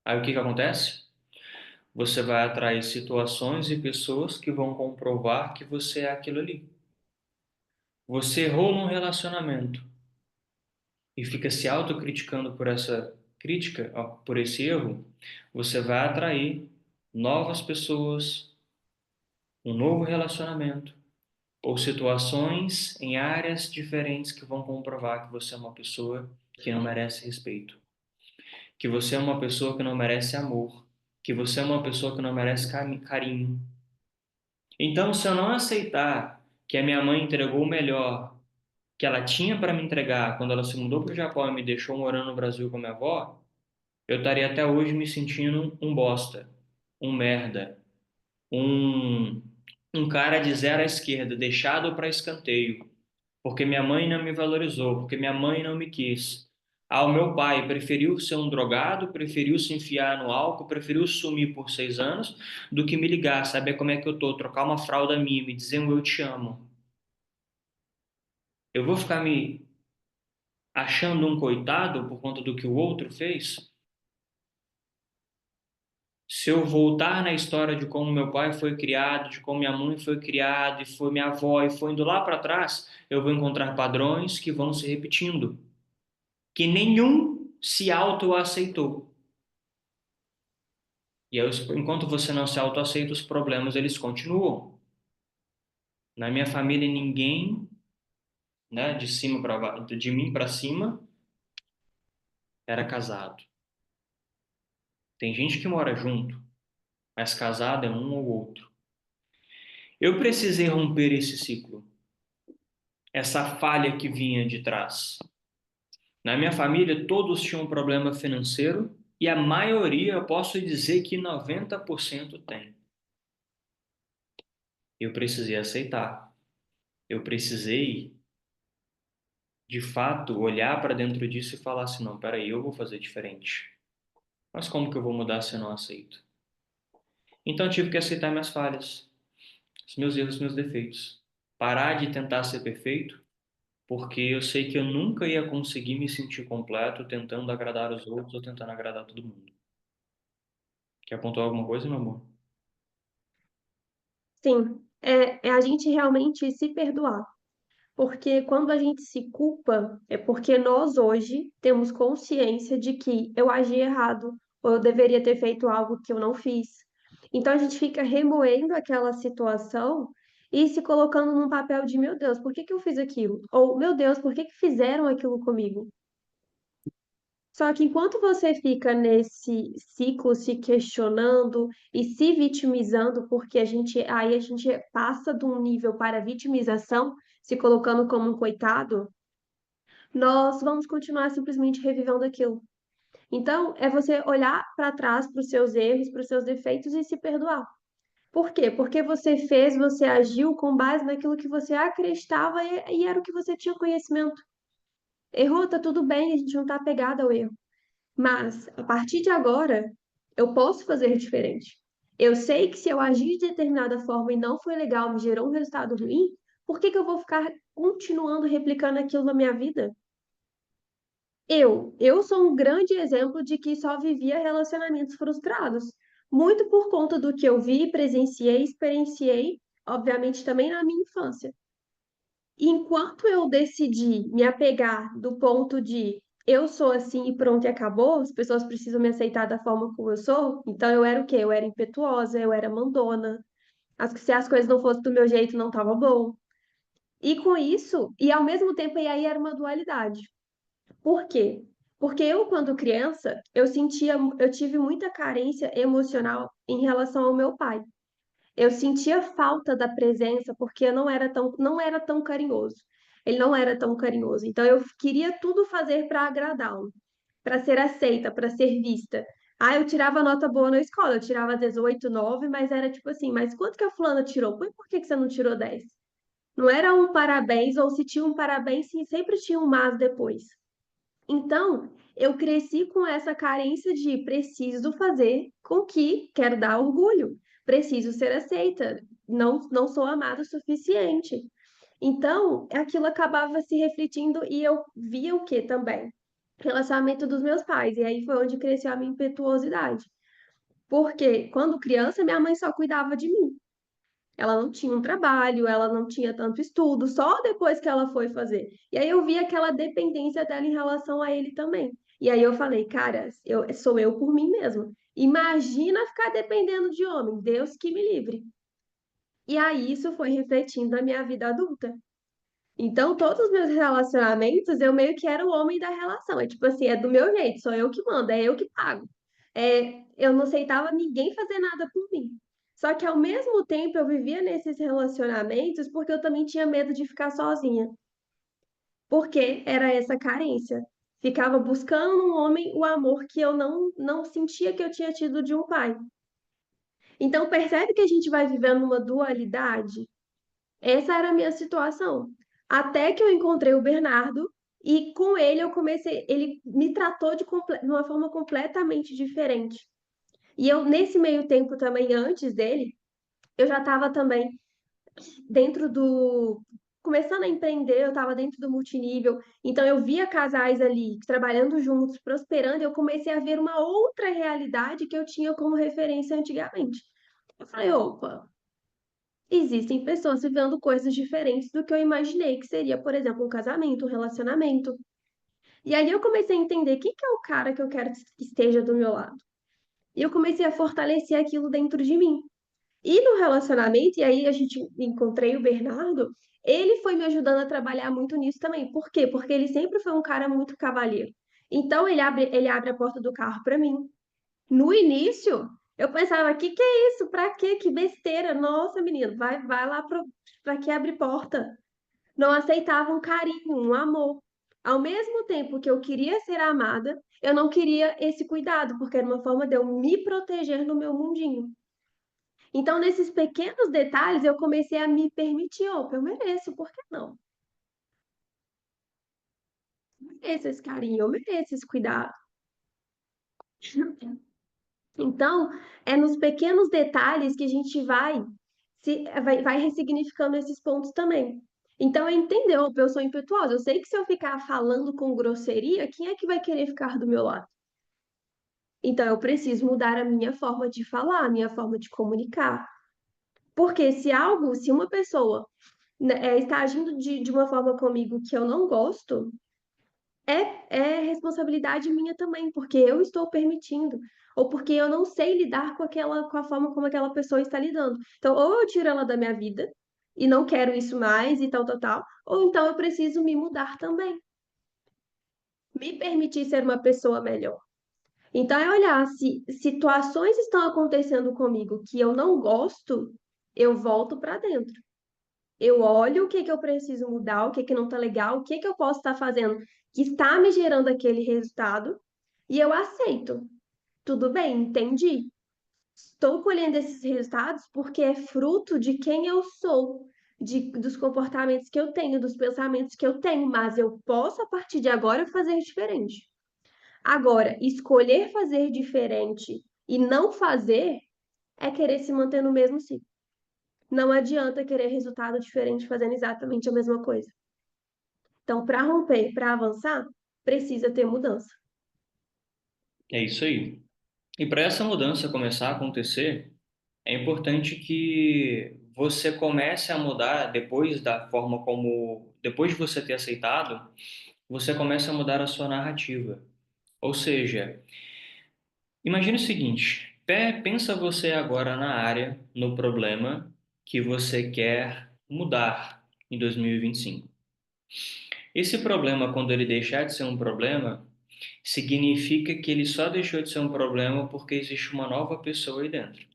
Aí o que que acontece? Você vai atrair situações e pessoas que vão comprovar que você é aquilo ali. Você errou num relacionamento e fica se autocriticando por essa crítica, ó, por esse erro, você vai atrair novas pessoas, um novo relacionamento ou situações em áreas diferentes que vão comprovar que você é uma pessoa que não merece respeito, que você é uma pessoa que não merece amor, que você é uma pessoa que não merece carinho. Então, se eu não aceitar que a minha mãe entregou o melhor que ela tinha para me entregar quando ela se mudou para o Japão e me deixou morando no Brasil com a minha avó, eu estaria até hoje me sentindo um bosta, um merda, um, um cara de zero à esquerda, deixado para escanteio, porque minha mãe não me valorizou, porque minha mãe não me quis. Ah, o meu pai preferiu ser um drogado, preferiu se enfiar no álcool, preferiu sumir por 6 anos, do que me ligar, saber como é que eu tô, trocar uma fralda minha, me dizer um eu te amo. Eu vou ficar me achando um coitado por conta do que o outro fez? Se eu voltar na história de como meu pai foi criado, de como minha mãe foi criada, e foi minha avó, e foi indo lá para trás, eu vou encontrar padrões que vão se repetindo, que nenhum se autoaceitou. E aí, enquanto você não se autoaceita, os problemas eles continuam. Na minha família, ninguém, né, de cima para de mim para cima, era casado. Tem gente que mora junto, mas casado é um ou outro. Eu precisei romper esse ciclo, essa falha que vinha de trás. Na minha família, todos tinham um problema financeiro e a maioria, eu posso dizer que 90% tem. Eu precisei aceitar. Eu precisei, de fato, olhar para dentro disso e falar assim: não, peraí, eu vou fazer diferente. Mas como que eu vou mudar se eu não aceito? Então eu tive que aceitar minhas falhas, os meus erros, os meus defeitos. Parar de tentar ser perfeito, porque eu sei que eu nunca ia conseguir me sentir completo tentando agradar os outros ou tentando agradar todo mundo. Quer apontar alguma coisa, meu amor? Sim, é a gente realmente se perdoar. Porque quando a gente se culpa, é porque nós hoje temos consciência de que eu agi errado, ou eu deveria ter feito algo que eu não fiz. Então a gente fica remoendo aquela situação e se colocando num papel de, meu Deus, por que que eu fiz aquilo? Ou, meu Deus, por que que fizeram aquilo comigo? Só que enquanto você fica nesse ciclo se questionando e se vitimizando, porque aí a gente passa de um nível para vitimização, se colocando como um coitado, nós vamos continuar simplesmente revivendo aquilo. Então, é você olhar para trás para os seus erros, para os seus defeitos e se perdoar. Por quê? Porque você agiu com base naquilo que você acreditava e era o que você tinha conhecimento. Errou, tá tudo bem, a gente não tá apegado ao erro. Mas, a partir de agora, eu posso fazer diferente. Eu sei que se eu agir de determinada forma e não foi legal, me gerou um resultado ruim, por que que eu vou ficar continuando replicando aquilo na minha vida? Eu sou um grande exemplo de que só vivia relacionamentos frustrados, muito por conta do que eu vi, presenciei, experienciei, obviamente também na minha infância. Enquanto eu decidi me apegar do ponto de eu sou assim e pronto e acabou, as pessoas precisam me aceitar da forma como eu sou, então eu era o quê? Eu era impetuosa, eu era mandona. Se as coisas não fossem do meu jeito, não estava bom. E com isso, e ao mesmo tempo, e aí era uma dualidade. Por quê? Porque eu, quando criança, eu tive muita carência emocional em relação ao meu pai. Eu sentia falta da presença porque eu não era tão carinhoso. Ele não era tão carinhoso. Então eu queria tudo fazer para agradá-lo, para ser aceita, para ser vista. Ah, eu tirava nota boa na escola, eu tirava às vezes 8, 9, mas era tipo assim, mas quanto que a fulana tirou? Por que que você não tirou 10? Não era um parabéns, ou se tinha um parabéns, sim, sempre tinha um mas depois. Então, eu cresci com essa carência de preciso fazer com que quero dar orgulho, preciso ser aceita. não sou amada o suficiente. Então, aquilo acabava se refletindo e eu via o que também? Relacionamento dos meus pais. E aí foi onde cresceu a minha impetuosidade. Porque quando criança, minha mãe só cuidava de mim. Ela não tinha um trabalho, ela não tinha tanto estudo, só depois que ela foi fazer. E aí eu vi aquela dependência dela em relação a ele também. E aí eu falei, cara, sou eu por mim mesma. Imagina ficar dependendo de homem, Deus que me livre. E aí isso foi refletindo na minha vida adulta. Então, todos os meus relacionamentos, eu meio que era o homem da relação. É tipo assim, é do meu jeito, sou eu que mando, é eu que pago. Eu não aceitava ninguém fazer nada por mim. Só que ao mesmo tempo eu vivia nesses relacionamentos porque eu também tinha medo de ficar sozinha. Porque era essa carência. Ficava buscando um homem o amor que eu não sentia que eu tinha tido de um pai. Então, percebe que a gente vai vivendo uma dualidade? Essa era a minha situação. Até que eu encontrei o Bernardo e com ele eu comecei, ele me tratou de uma forma completamente diferente. E eu, nesse meio tempo também, antes dele, eu já estava também dentro do. Começando a empreender, eu estava dentro do multinível, então eu via casais ali trabalhando juntos, prosperando, e eu comecei a ver uma outra realidade que eu tinha como referência antigamente. Eu falei, opa, existem pessoas vivendo coisas diferentes do que eu imaginei que seria, por exemplo, um casamento, um relacionamento. E aí eu comecei a entender quem que é o cara que eu quero que esteja do meu lado. E eu comecei a fortalecer aquilo dentro de mim. E no relacionamento, e aí a gente encontrei o Bernardo, ele foi me ajudando a trabalhar muito nisso também. Por quê? Porque ele sempre foi um cara muito cavalheiro. Então ele abre a porta do carro para mim. No início, eu pensava, que é isso? Pra quê? Que besteira. Nossa, menino, vai lá pra que abre porta. Não aceitava um carinho, um amor. Ao mesmo tempo que eu queria ser amada, eu não queria esse cuidado, porque era uma forma de eu me proteger no meu mundinho. Então, nesses pequenos detalhes, eu comecei a me permitir, opa, eu mereço, por que não? Eu mereço esse carinho, eu mereço esse cuidado. Então, é nos pequenos detalhes que a gente vai ressignificando esses pontos também. Então, é entender, opa, eu sou impetuosa. Eu sei que se eu ficar falando com grosseria, quem é que vai querer ficar do meu lado? Então, eu preciso mudar a minha forma de falar, a minha forma de comunicar. Porque se uma pessoa, né, está agindo de uma forma comigo que eu não gosto, é responsabilidade minha também, porque eu estou permitindo, ou porque eu não sei lidar com a forma como aquela pessoa está lidando. Então, ou eu tiro ela da minha vida e não quero isso mais e tal, tal, tal, ou então eu preciso me mudar também, me permitir ser uma pessoa melhor. Então, é olhar se situações estão acontecendo comigo que eu não gosto, eu volto para dentro. Eu olho o que que eu preciso mudar, o que que não está legal, o que que eu posso estar fazendo que está me gerando aquele resultado e eu aceito. Tudo bem, entendi. Estou colhendo esses resultados porque é fruto de quem eu sou, dos comportamentos que eu tenho, dos pensamentos que eu tenho, mas eu posso, a partir de agora, fazer diferente. Agora, escolher fazer diferente e não fazer é querer se manter no mesmo ciclo. Não adianta querer resultado diferente fazendo exatamente a mesma coisa. Então, para romper, para avançar, precisa ter mudança. É isso aí. E para essa mudança começar a acontecer, é importante que você comece a mudar depois de você ter aceitado, você comece a mudar a sua narrativa. Ou seja, imagine o seguinte, pensa você agora na área, no problema que você quer mudar em 2025. Esse problema, quando ele deixar de ser um problema, significa que ele só deixou de ser um problema porque existe uma nova pessoa aí dentro.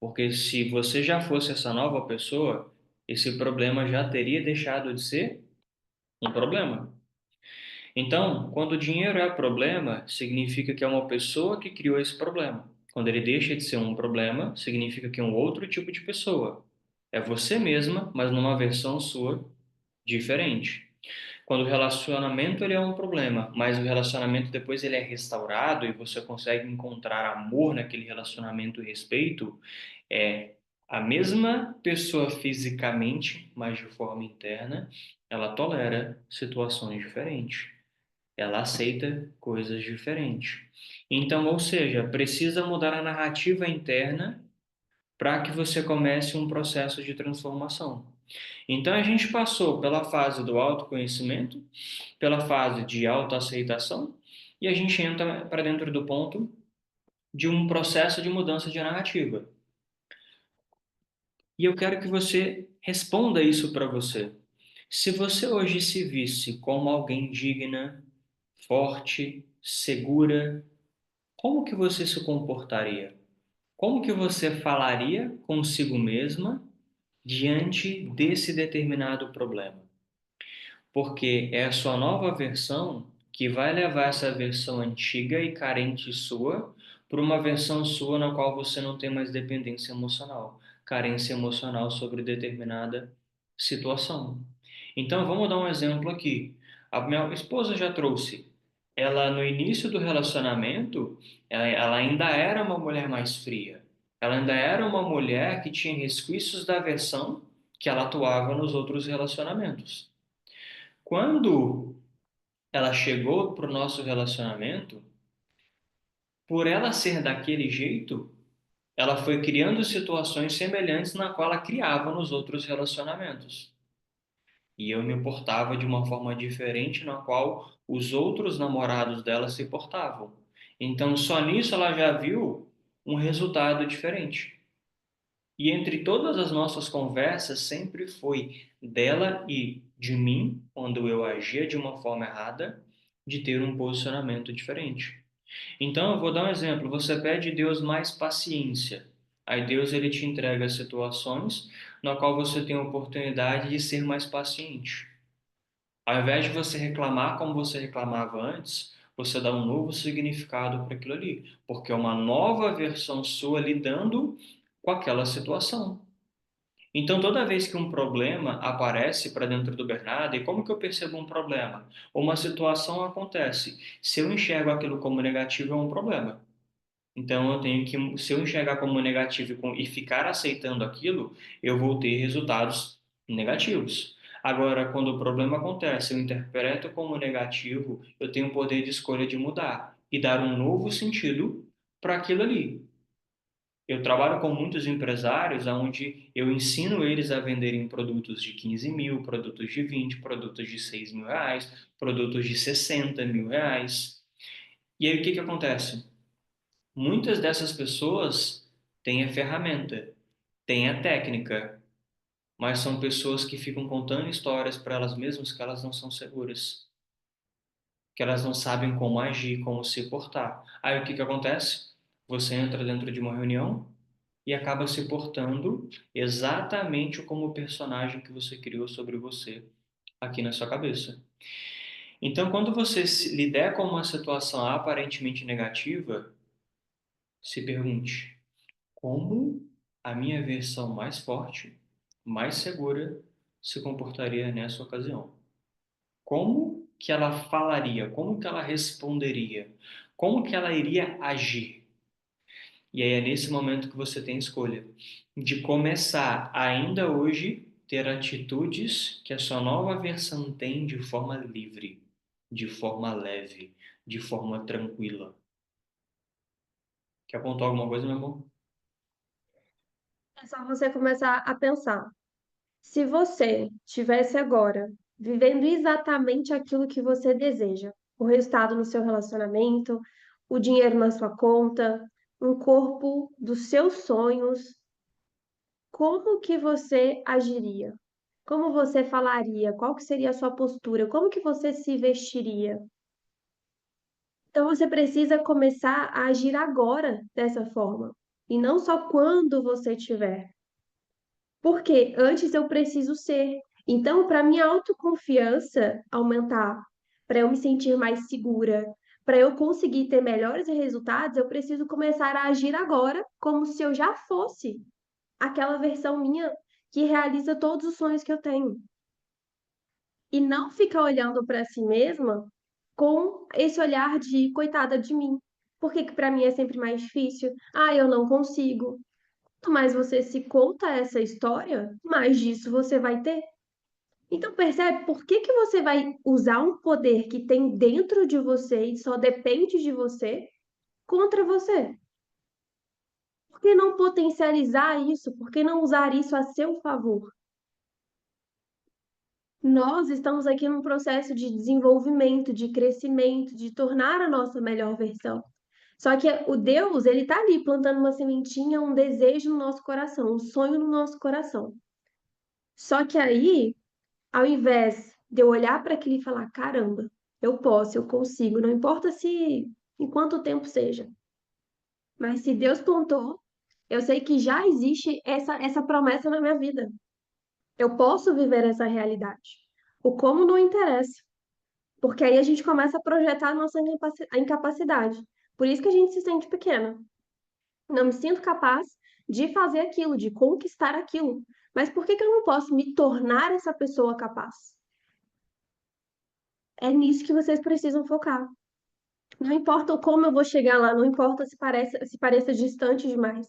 Porque se você já fosse essa nova pessoa, esse problema já teria deixado de ser um problema. Então, quando o dinheiro é problema, significa que é uma pessoa que criou esse problema. Quando ele deixa de ser um problema, significa que é um outro tipo de pessoa. É você mesma, mas numa versão sua diferente. Quando o relacionamento ele é um problema, mas o relacionamento depois ele é restaurado e você consegue encontrar amor naquele relacionamento e respeito, é A mesma pessoa fisicamente, mas de forma interna, ela tolera situações diferentes. Ela aceita coisas diferentes. Então, ou seja, precisa mudar a narrativa interna para que você comece um processo de transformação. Então, a gente passou pela fase do autoconhecimento, pela fase de autoaceitação, e a gente entra para dentro do ponto de um processo de mudança de narrativa. E eu quero que você responda isso para você. Se você hoje se visse como alguém digna, forte, segura, como que você se comportaria? Como que você falaria consigo mesma diante desse determinado problema? Porque é a sua nova versão que vai levar essa versão antiga e carente sua para uma versão sua na qual você não tem mais dependência emocional, carência emocional sobre determinada situação. Então, vamos dar um exemplo aqui. A minha esposa já trouxe. Ela, no início do relacionamento, ela ainda era uma mulher mais fria. Ela ainda era uma mulher que tinha resquícios da versão que ela atuava nos outros relacionamentos. Quando ela chegou para o nosso relacionamento, por ela ser daquele jeito, ela foi criando situações semelhantes na qual ela criava nos outros relacionamentos. E eu me portava de uma forma diferente na qual os outros namorados dela se portavam. Então, só nisso ela já viu um resultado diferente. E entre todas as nossas conversas, sempre foi dela e de mim, quando eu agia de uma forma errada, de ter um posicionamento diferente. Então, eu vou dar um exemplo. Você pede a Deus mais paciência. Aí Deus ele te entrega situações na qual você tem a oportunidade de ser mais paciente. Ao invés de você reclamar como você reclamava antes, você dá um novo significado para aquilo ali, porque é uma nova versão sua lidando com aquela situação. Então, toda vez que um problema aparece para dentro do Bernardo, e como que eu percebo um problema? Uma situação acontece. Se eu enxergo aquilo como negativo, é um problema. Então, eu tenho que, se eu enxergar como negativo e ficar aceitando aquilo, eu vou ter resultados negativos. Agora, quando o problema acontece, eu interpreto como negativo, eu tenho o poder de escolha de mudar e dar um novo sentido para aquilo ali. Eu trabalho com muitos empresários onde eu ensino eles a venderem produtos de 15 mil, produtos de 20, produtos de 6 mil reais, produtos de 60 mil reais. E aí o que que acontece? Muitas dessas pessoas têm a ferramenta, têm a técnica, mas são pessoas que ficam contando histórias para elas mesmas que elas não são seguras, que elas não sabem como agir, como se portar. Aí o que que acontece? Você entra dentro de uma reunião e acaba se portando exatamente como o personagem que você criou sobre você aqui na sua cabeça. Então, quando você se lidar com uma situação aparentemente negativa, se pergunte: como a minha versão mais forte, mais segura, se comportaria nessa ocasião? Como que ela falaria? Como que ela responderia? Como que ela iria agir? E aí é nesse momento que você tem escolha de começar ainda hoje ter atitudes que a sua nova versão tem de forma livre, de forma leve, de forma tranquila. Quer apontar alguma coisa, meu amor? É só você começar a pensar. Se você tivesse agora vivendo exatamente aquilo que você deseja, o resultado no seu relacionamento, o dinheiro na sua conta, um corpo dos seus sonhos, como que você agiria? Como você falaria? Qual que seria a sua postura? Como que você se vestiria? Então você precisa começar a agir agora dessa forma, e não só quando você tiver. Porque antes eu preciso ser. Então, para minha autoconfiança aumentar, para eu me sentir mais segura, para eu conseguir ter melhores resultados, eu preciso começar a agir agora como se eu já fosse aquela versão minha que realiza todos os sonhos que eu tenho. E não ficar olhando para si mesma com esse olhar de coitada de mim. Por que que para mim é sempre mais difícil? Ah, eu não consigo. quanto mais você se conta essa história, mais disso você vai ter. Então percebe por que que você vai usar um poder que tem dentro de você e só depende de você contra você? Por que não potencializar isso? Por que não usar isso a seu favor? Nós estamos aqui num processo de desenvolvimento, de crescimento, de tornar a nossa melhor versão. Só que o Deus, ele tá ali plantando uma sementinha, um desejo no nosso coração, um sonho no nosso coração. Só que aí, ao invés de eu olhar para aquilo e falar, caramba, eu posso, eu consigo, não importa se em quanto tempo seja. Mas se Deus plantou, eu sei que já existe essa promessa na minha vida. Eu posso viver essa realidade. O como não interessa, porque aí a gente começa a projetar a nossa incapacidade. Por isso que a gente se sente pequena. Não me sinto capaz de fazer aquilo, de conquistar aquilo. Mas por que que eu não posso me tornar essa pessoa capaz? É nisso que vocês precisam focar. Não importa o como eu vou chegar lá, não importa se pareça distante demais.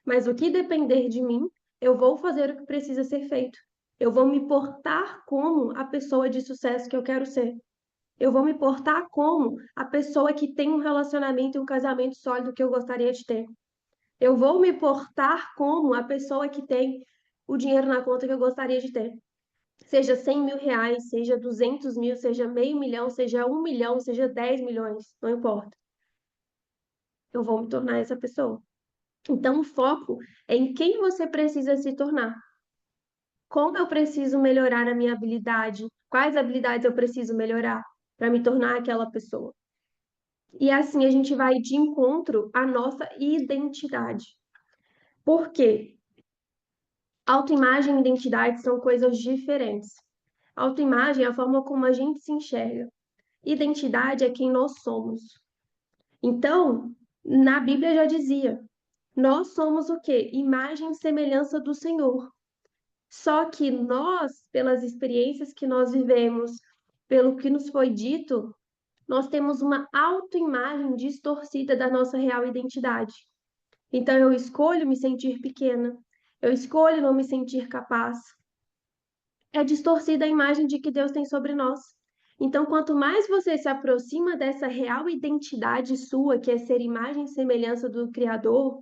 Mas o que depender de mim, eu vou fazer o que precisa ser feito. Eu vou me portar como a pessoa de sucesso que eu quero ser. Eu vou me portar como a pessoa que tem um relacionamento e um casamento sólido que eu gostaria de ter. Eu vou me portar como a pessoa que tem o dinheiro na conta que eu gostaria de ter. Seja 100 mil reais, seja 200 mil, seja meio milhão, seja 1 milhão, seja 10 milhões, não importa. Eu vou me tornar essa pessoa. Então, o foco é em quem você precisa se tornar. Como eu preciso melhorar a minha habilidade? Quais habilidades eu preciso melhorar para me tornar aquela pessoa? E assim a gente vai de encontro à nossa identidade. Por quê? Autoimagem e identidade são coisas diferentes. Autoimagem é a forma como a gente se enxerga. Identidade é quem nós somos. Então, na Bíblia já dizia: nós somos o quê? Imagem e semelhança do Senhor. Só que nós, pelas experiências que nós vivemos, pelo que nos foi dito, nós temos uma autoimagem distorcida da nossa real identidade. Então eu escolho me sentir pequena, eu escolho não me sentir capaz. É distorcida a imagem de que Deus tem sobre nós. Então, quanto mais você se aproxima dessa real identidade sua, que é ser imagem e semelhança do Criador,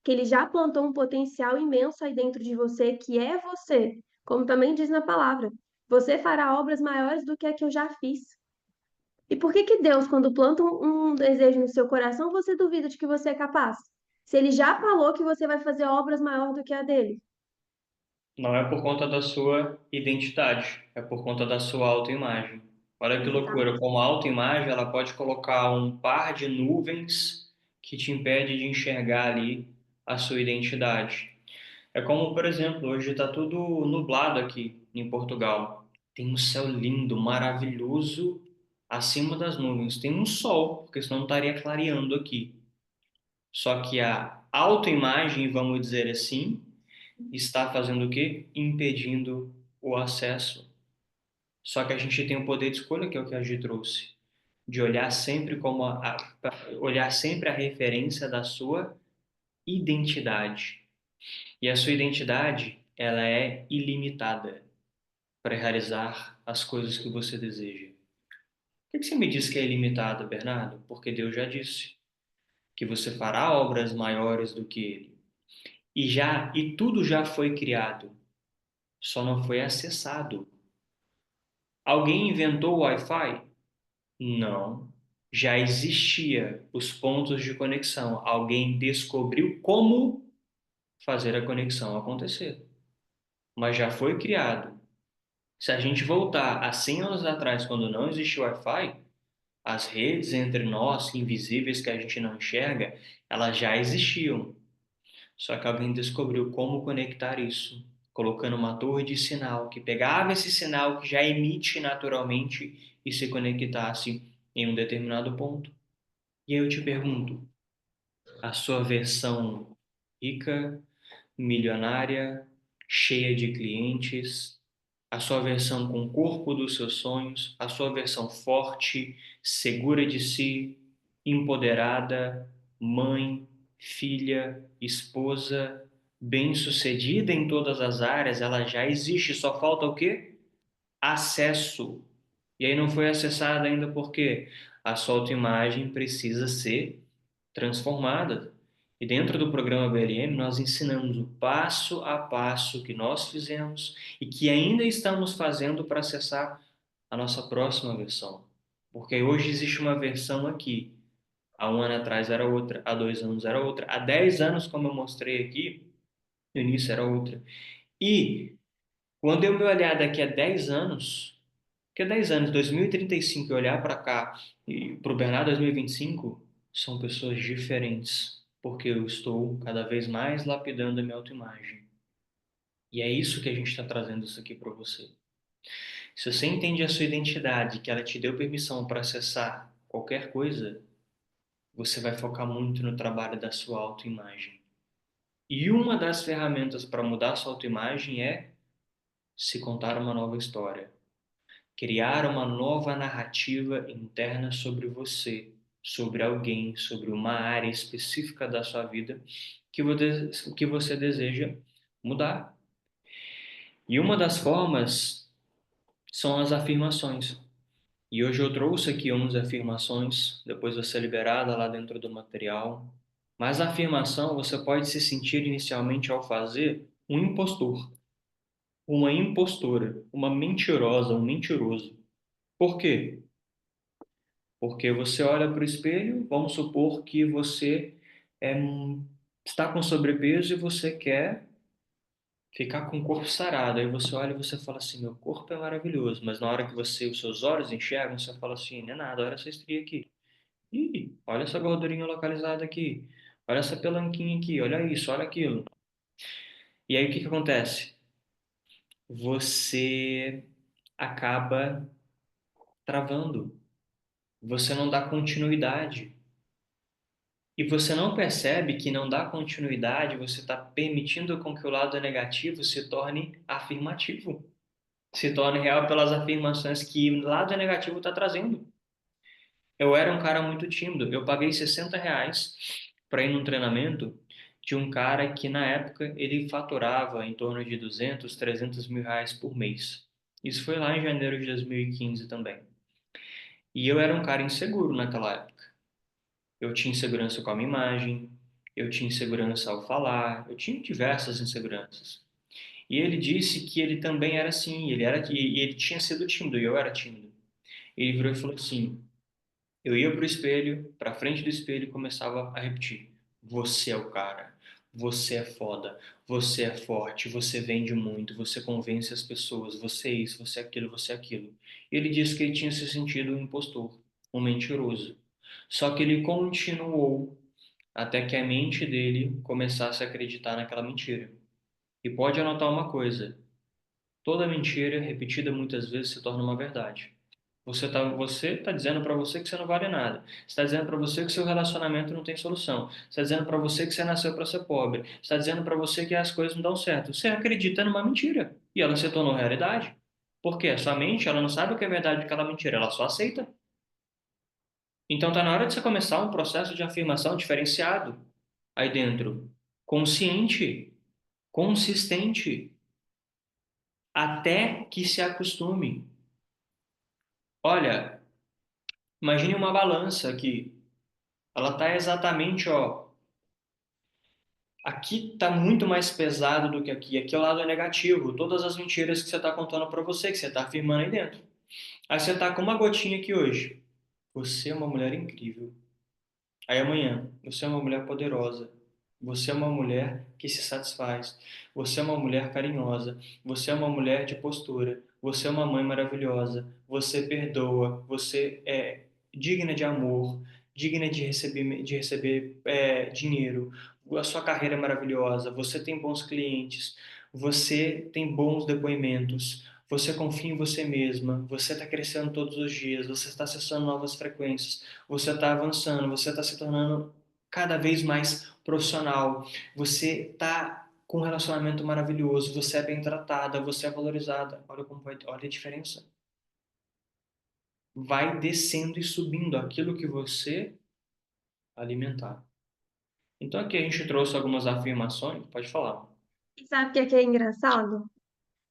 que ele já plantou um potencial imenso aí dentro de você, que é você, como também diz na palavra, você fará obras maiores do que a que eu já fiz. E por que que Deus, quando planta um desejo no seu coração, você duvida de que você é capaz? Se ele já falou que você vai fazer obras maiores do que a dele. Não é por conta da sua identidade, é por conta da sua autoimagem. Olha que loucura, Exatamente. como a autoimagem, ela pode colocar um par de nuvens que te impede de enxergar ali a sua identidade. É como, por exemplo, hoje está tudo nublado aqui em Portugal. Tem um céu lindo, maravilhoso acima das nuvens. Tem um sol, porque senão não estaria clareando aqui. Só que a autoimagem, vamos dizer assim, está fazendo o quê? Impedindo o acesso. Só que a gente tem o poder de escolha, que é o que a Gi trouxe, de olhar sempre olhar sempre a referência da sua identidade. E a sua identidade, ela é ilimitada para realizar as coisas que você deseja. Por que você me diz que é ilimitada, Bernardo? Porque Deus já disse que você fará obras maiores do que ele. E tudo já foi criado, só não foi acessado. Alguém inventou o Wi-Fi? Não. Já existia os pontos de conexão. Alguém descobriu como fazer a conexão acontecer. Mas já foi criado. Se a gente voltar a 100 anos atrás, quando não existia o Wi-Fi, as redes entre nós, invisíveis que a gente não enxerga, elas já existiam. Só que alguém descobriu como conectar isso, colocando uma torre de sinal que pegava esse sinal que já emite naturalmente e se conectasse em um determinado ponto. E aí eu te pergunto, a sua versão rica, milionária, cheia de clientes, a sua versão com o corpo dos seus sonhos, a sua versão forte, segura de si, empoderada, mãe, filha, esposa, bem-sucedida em todas as áreas, ela já existe, só falta o quê? Acesso. E aí não foi acessada ainda porque a sua autoimagem precisa ser transformada. E dentro do programa BLM, nós ensinamos o passo a passo que nós fizemos e que ainda estamos fazendo para acessar a nossa próxima versão. Porque hoje existe uma versão aqui. Há um ano atrás era outra, há 2 anos era outra, há 10 anos, como eu mostrei aqui, no início era outra. E quando eu me olhar daqui a 10 anos, que é 10 anos, 2035, e olhar para cá e para o Bernardo 2025, são pessoas diferentes, porque eu estou cada vez mais lapidando a minha autoimagem. E é isso que a gente está trazendo isso aqui para você. Se você entende a sua identidade, que ela te deu permissão para acessar qualquer coisa, você vai focar muito no trabalho da sua autoimagem. E uma das ferramentas para mudar a sua autoimagem é se contar uma nova história. Criar uma nova narrativa interna sobre você, sobre alguém, sobre uma área específica da sua vida que você deseja mudar. E uma das formas são as afirmações. E hoje eu trouxe aqui 11 afirmações, depois você liberada lá dentro do material. Mas a afirmação você pode se sentir inicialmente ao fazer um impostor, uma impostora, uma mentirosa, um mentiroso. Por quê? Porque você olha para o espelho, vamos supor que você é, está com sobrepeso e você quer ficar com o corpo sarado. Aí você olha e você fala assim, meu corpo é maravilhoso. Mas na hora que os seus olhos enxergam, você fala assim, não é nada, olha essa estria aqui. Ih, olha essa gordurinha localizada aqui. Olha essa pelanquinha aqui, olha isso, olha aquilo. E aí o que que acontece? Você acaba travando. Você não dá continuidade. E você não percebe que não dá continuidade, você está permitindo com que o lado negativo se torne afirmativo, se torne real pelas afirmações que o lado negativo está trazendo. Eu era um cara muito tímido, eu paguei R$ 60 para ir num treinamento de um cara que na época ele faturava em torno de 200, 300 mil reais por mês. Isso foi lá em janeiro de 2015 também. E eu era um cara inseguro naquela época. Eu tinha insegurança com a minha imagem, eu tinha insegurança ao falar, eu tinha diversas inseguranças. E ele disse que ele também era assim, e ele tinha sido tímido, e eu era tímido. Ele virou e falou assim: eu ia pro espelho, pra frente do espelho e começava a repetir: você é o cara, você é foda, você é forte, você vende muito, você convence as pessoas, você é isso, você é aquilo, você é aquilo. Ele disse que ele tinha se sentido um impostor, um mentiroso. Só que ele continuou até que a mente dele começasse a acreditar naquela mentira. E pode anotar uma coisa: toda mentira repetida muitas vezes se torna uma verdade. Você tá dizendo para você que você não vale nada. Está dizendo para você que seu relacionamento não tem solução. Está dizendo para você que você nasceu para ser pobre. Está dizendo para você que as coisas não dão certo. Você acredita numa mentira e ela se tornou realidade. Porque a sua mente, ela não sabe o que é verdade daquela mentira, ela só aceita. Então tá na hora de você começar um processo de afirmação diferenciado aí dentro, consciente, consistente, até que se acostume. Olha, imagine uma balança aqui. Ela está exatamente, ó, aqui está muito mais pesado do que aqui. Aqui é o lado negativo, todas as mentiras que você está contando para você, que você está afirmando aí dentro. Aí você está com uma gotinha aqui hoje. Você é uma mulher incrível. Aí amanhã, você é uma mulher poderosa. Você é uma mulher que se satisfaz. Você é uma mulher carinhosa. Você é uma mulher de postura. Você é uma mãe maravilhosa. Você perdoa. Você é digna de amor, digna de receber dinheiro. A sua carreira é maravilhosa. Você tem bons clientes. Você tem bons depoimentos. Você confia em você mesma. Você está crescendo todos os dias. Você está acessando novas frequências. Você está avançando, você está se tornando cada vez mais profissional, você está com um relacionamento maravilhoso, você é bem tratada, você é valorizada. Olha como vai, olha a diferença. Vai descendo e subindo aquilo que você alimentar. Então aqui a gente trouxe algumas afirmações, pode falar. E sabe o que é engraçado?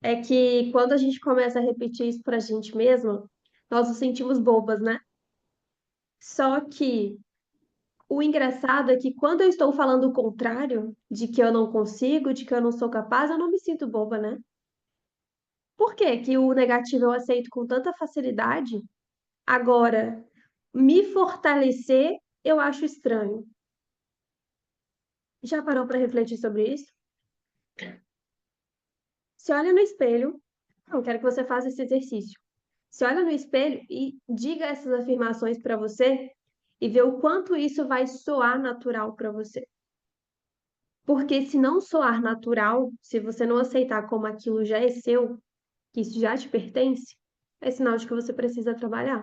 É que quando a gente começa a repetir isso pra gente mesma, nós nos sentimos bobas, né? Só que o engraçado é que quando eu estou falando o contrário, de que eu não consigo, de que eu não sou capaz, eu não me sinto boba, né? Por que que o negativo eu aceito com tanta facilidade? Agora, me fortalecer, eu acho estranho. Já parou para refletir sobre isso? Se olha no espelho, eu quero que você faça esse exercício. Se olha no espelho e diga essas afirmações para você e vê o quanto isso vai soar natural para você. Porque se não soar natural, se você não aceitar como aquilo já é seu, que isso já te pertence, é sinal de que você precisa trabalhar.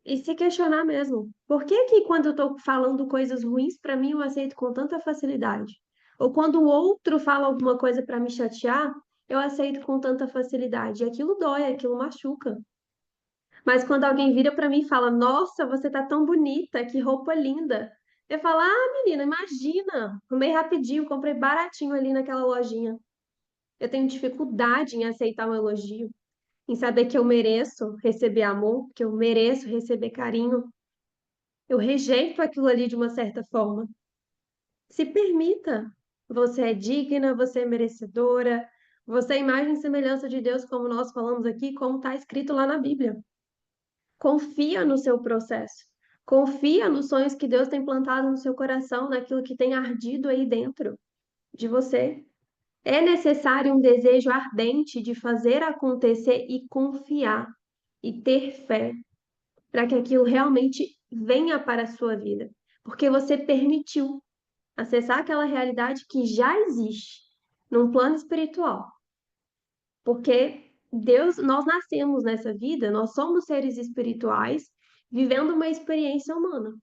E se questionar mesmo. Por que que quando eu tô falando coisas ruins para mim eu aceito com tanta facilidade? Ou quando o outro fala alguma coisa para me chatear, eu aceito com tanta facilidade. E aquilo dói, aquilo machuca. Mas quando alguém vira para mim e fala: "Nossa, você tá tão bonita, que roupa linda". Eu falo: "Ah, menina, imagina, arrumei rapidinho, comprei baratinho ali naquela lojinha". Eu tenho dificuldade em aceitar um elogio, em saber que eu mereço receber amor, que eu mereço receber carinho. Eu rejeito aquilo ali de uma certa forma. Se permita. Você é digna, você é merecedora, você é imagem e semelhança de Deus, como nós falamos aqui, como está escrito lá na Bíblia. Confia no seu processo. Confia nos sonhos que Deus tem plantado no seu coração, naquilo que tem ardido aí dentro de você. É necessário um desejo ardente de fazer acontecer e confiar e ter fé para que aquilo realmente venha para a sua vida, porque você permitiu acessar aquela realidade que já existe num plano espiritual. Porque Deus, nós nascemos nessa vida, nós somos seres espirituais vivendo uma experiência humana.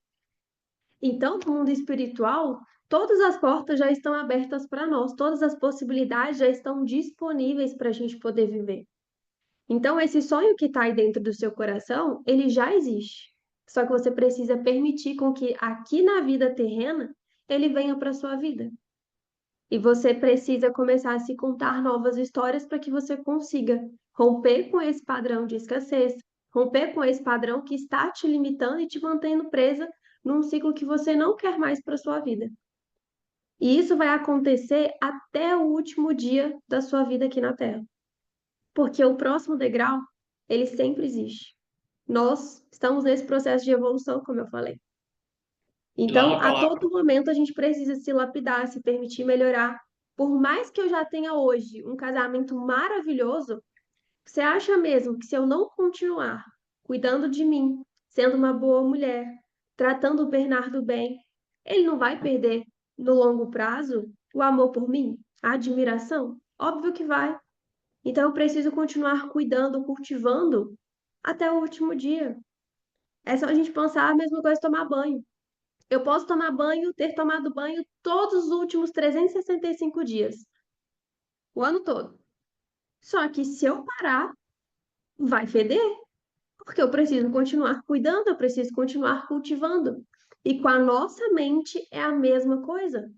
Então, no mundo espiritual, todas as portas já estão abertas para nós, todas as possibilidades já estão disponíveis para a gente poder viver. Então, esse sonho que está aí dentro do seu coração, ele já existe. Só que você precisa permitir com que aqui na vida terrena ele venha para sua vida. E você precisa começar a se contar novas histórias para que você consiga romper com esse padrão de escassez, romper com esse padrão que está te limitando e te mantendo presa num ciclo que você não quer mais para sua vida. E isso vai acontecer até o último dia da sua vida aqui na Terra, porque o próximo degrau, ele sempre existe. Nós estamos nesse processo de evolução, como eu falei. E lá Então, na a palavra, todo momento a gente precisa se lapidar, se permitir melhorar. Por mais que eu já tenha hoje um casamento maravilhoso, você acha mesmo que se eu não continuar cuidando de mim, sendo uma boa mulher, tratando o Bernardo bem, ele não vai perder no longo prazo o amor por mim, a admiração? Óbvio que vai. Então eu preciso continuar cuidando, cultivando até o último dia. É só a gente pensar a mesma coisa tomar banho. Eu posso tomar banho, ter tomado banho todos os últimos 365 dias, o ano todo. Só que se eu parar, vai feder, porque eu preciso continuar cuidando, eu preciso continuar cultivando. E com a nossa mente é a mesma coisa.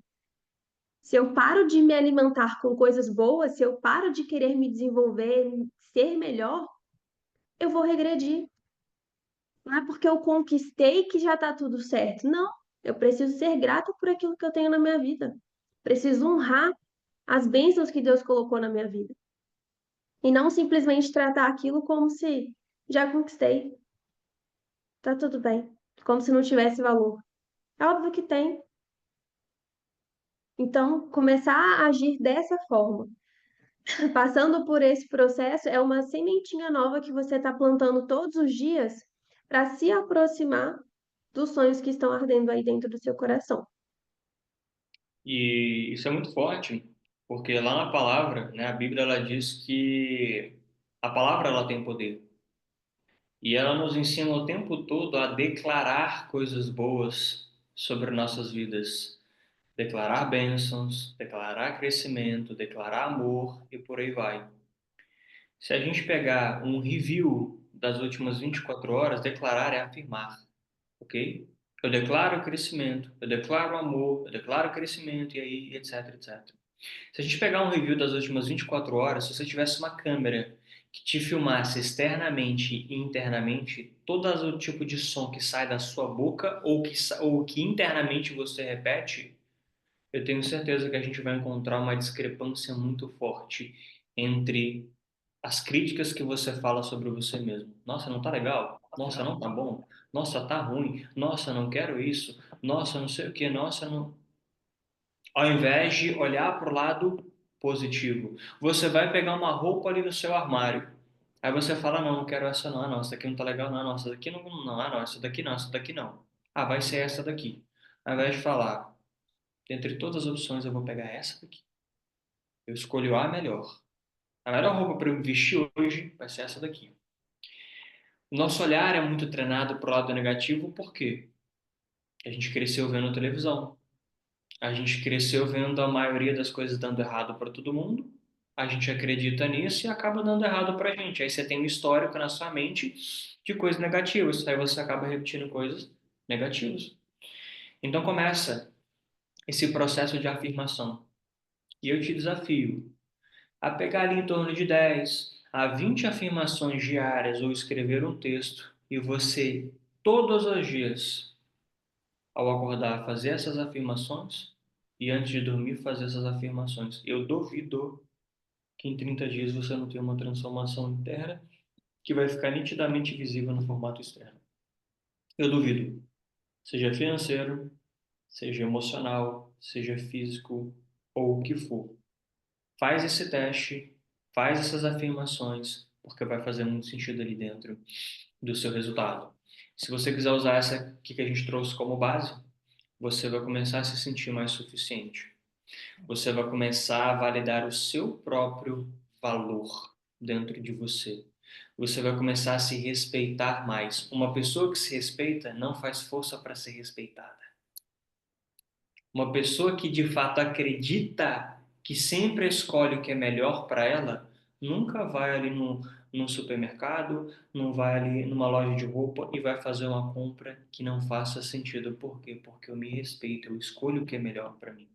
Se eu paro de me alimentar com coisas boas, se eu paro de querer me desenvolver, ser melhor, eu vou regredir. Não é porque eu conquistei que já está tudo certo. Não, eu preciso ser grata por aquilo que eu tenho na minha vida. Preciso honrar as bênçãos que Deus colocou na minha vida. E não simplesmente tratar aquilo como se já conquistei, tá tudo bem, como se não tivesse valor. É óbvio que tem. Então, começar a agir dessa forma, passando por esse processo, é uma sementinha nova que você está plantando todos os dias para se aproximar dos sonhos que estão ardendo aí dentro do seu coração. e isso é muito forte, porque lá na palavra, né, a Bíblia ela diz que a palavra ela tem poder. E ela nos ensina o tempo todo a declarar coisas boas sobre nossas vidas. Declarar bênçãos, declarar crescimento, declarar amor e por aí vai. Se a gente pegar um review das últimas 24 horas, declarar é afirmar, ok? Eu declaro crescimento, eu declaro amor, eu declaro crescimento, e aí, etc, etc. Se a gente pegar um review das últimas 24 horas, se você tivesse uma câmera que te filmasse externamente e internamente, todo o tipo de som que sai da sua boca ou que internamente você repete, eu tenho certeza que a gente vai encontrar uma discrepância muito forte entre as críticas que você fala sobre você mesmo. Nossa, não tá legal? Nossa, não tá bom? Nossa, tá ruim? Nossa, não quero isso? Nossa, não sei o que? Nossa, não. Ao invés de olhar para o lado positivo, você vai pegar uma roupa ali no seu armário. Aí você fala, não, não quero essa não, ah, não, essa daqui não tá legal, não, não, essa daqui não, não, ah, não, essa daqui não, essa daqui não. Ah, vai ser essa daqui. Ao invés de falar, dentre todas as opções eu vou pegar essa daqui. Eu escolho a melhor. A melhor roupa para eu vestir hoje vai ser essa daqui. O nosso olhar é muito treinado para o lado negativo, por quê? A gente cresceu vendo televisão. A gente cresceu vendo a maioria das coisas dando errado para todo mundo. A gente acredita nisso e acaba dando errado para a gente. Aí você tem um histórico na sua mente de coisas negativas. Aí você acaba repetindo coisas negativas. Então começa esse processo de afirmação. E eu te desafio a pegar ali em torno de 10 a 20 afirmações diárias ou escrever um texto e você, todos os dias, ao acordar, fazer essas afirmações e antes de dormir, fazer essas afirmações. Eu duvido que em 30 dias você não tenha uma transformação interna que vai ficar nitidamente visível no formato externo. Eu duvido. Seja financeiro, seja emocional, seja físico ou o que for. Faz esse teste, faz essas afirmações, porque vai fazer muito sentido ali dentro do seu resultado. Se você quiser usar essa aqui que a gente trouxe como base, você vai começar a se sentir mais suficiente. Você vai começar a validar o seu próprio valor dentro de você. Você vai começar a se respeitar mais. Uma pessoa que se respeita não faz força para ser respeitada. Uma pessoa que de fato acredita que sempre escolhe o que é melhor para ela, nunca vai ali no supermercado, não vai ali numa loja de roupa e vai fazer uma compra que não faça sentido. Por quê? Porque eu me respeito, eu escolho o que é melhor para mim.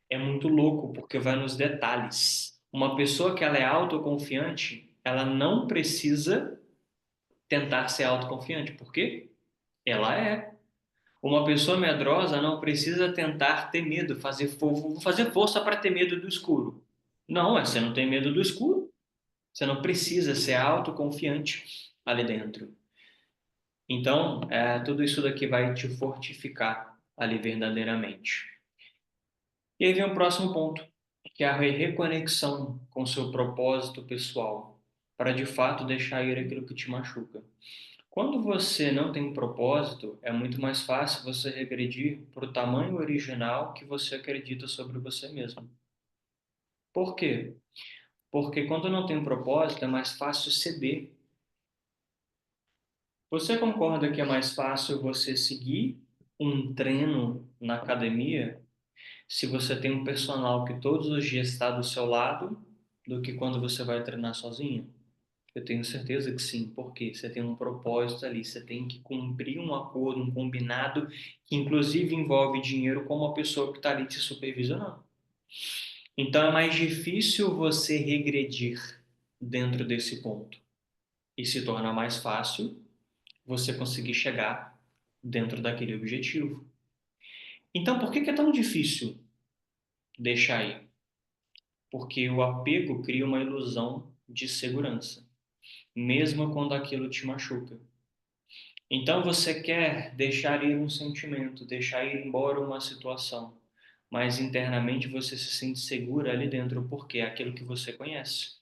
É muito louco porque vai nos detalhes. Uma pessoa que ela é autoconfiante, ela não precisa tentar ser autoconfiante. Por quê? Ela é. Uma pessoa medrosa não precisa tentar ter medo, vou fazer força para ter medo do escuro. Não, você não tem medo do escuro. Você não precisa ser autoconfiante ali dentro. Então, tudo isso daqui vai te fortificar ali verdadeiramente. E aí vem o próximo ponto, que é a reconexão com o seu propósito pessoal, para de fato deixar ir aquilo que te machuca. Quando você não tem um propósito, é muito mais fácil você regredir para o tamanho original que você acredita sobre você mesmo. Por quê? Porque quando não tem um propósito, é mais fácil ceder. Você concorda que é mais fácil você seguir um treino na academia se você tem um personal que todos os dias está do seu lado do que quando você vai treinar sozinho? Eu tenho certeza que sim, porque você tem um propósito ali, você tem que cumprir um acordo, um combinado, que inclusive envolve dinheiro com uma pessoa que está ali te supervisionando. Então é mais difícil você regredir dentro desse ponto e se torna mais fácil você conseguir chegar dentro daquele objetivo. Então, por que é tão difícil deixar ir? Porque o apego cria uma ilusão de segurança, mesmo quando aquilo te machuca. Então você quer deixar ir um sentimento, deixar ir embora uma situação, mas internamente você se sente segura ali dentro porque é aquilo que você conhece.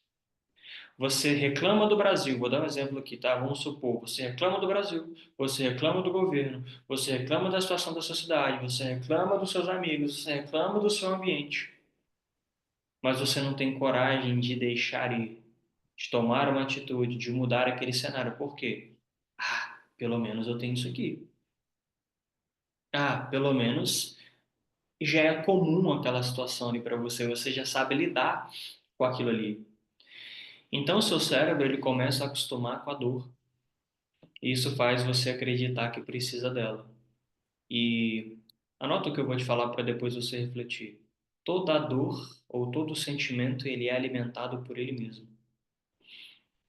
Você reclama do Brasil, vou dar um exemplo aqui, tá? Vamos supor, você reclama do Brasil, você reclama do governo, você reclama da situação da sua cidade, você reclama dos seus amigos, você reclama do seu ambiente, mas você não tem coragem de deixar ir, de tomar uma atitude, de mudar aquele cenário. Por quê? Ah, pelo menos eu tenho isso aqui. Ah, pelo menos já é comum aquela situação ali para você, você já sabe lidar com aquilo ali. Então, o seu cérebro ele começa a acostumar com a dor. E isso faz você acreditar que precisa dela. E anota o que eu vou te falar para depois você refletir. Toda dor ou todo sentimento, ele é alimentado por ele mesmo.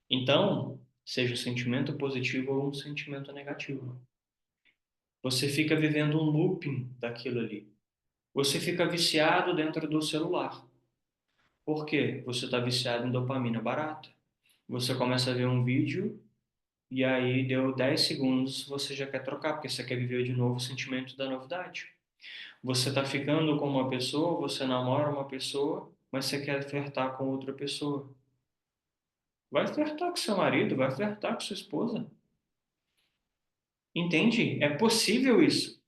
Então, seja um sentimento positivo ou um sentimento negativo. Você fica vivendo um looping daquilo ali. Você fica viciado dentro do celular. Por quê? Você está viciado em dopamina barata. Você começa a ver um vídeo e aí deu 10 segundos, você já quer trocar, porque você quer viver de novo o sentimento da novidade. Você está ficando com uma pessoa, você namora uma pessoa, mas você quer flertar com outra pessoa. Vai flertar com seu marido, vai flertar com sua esposa. Entende? É possível isso.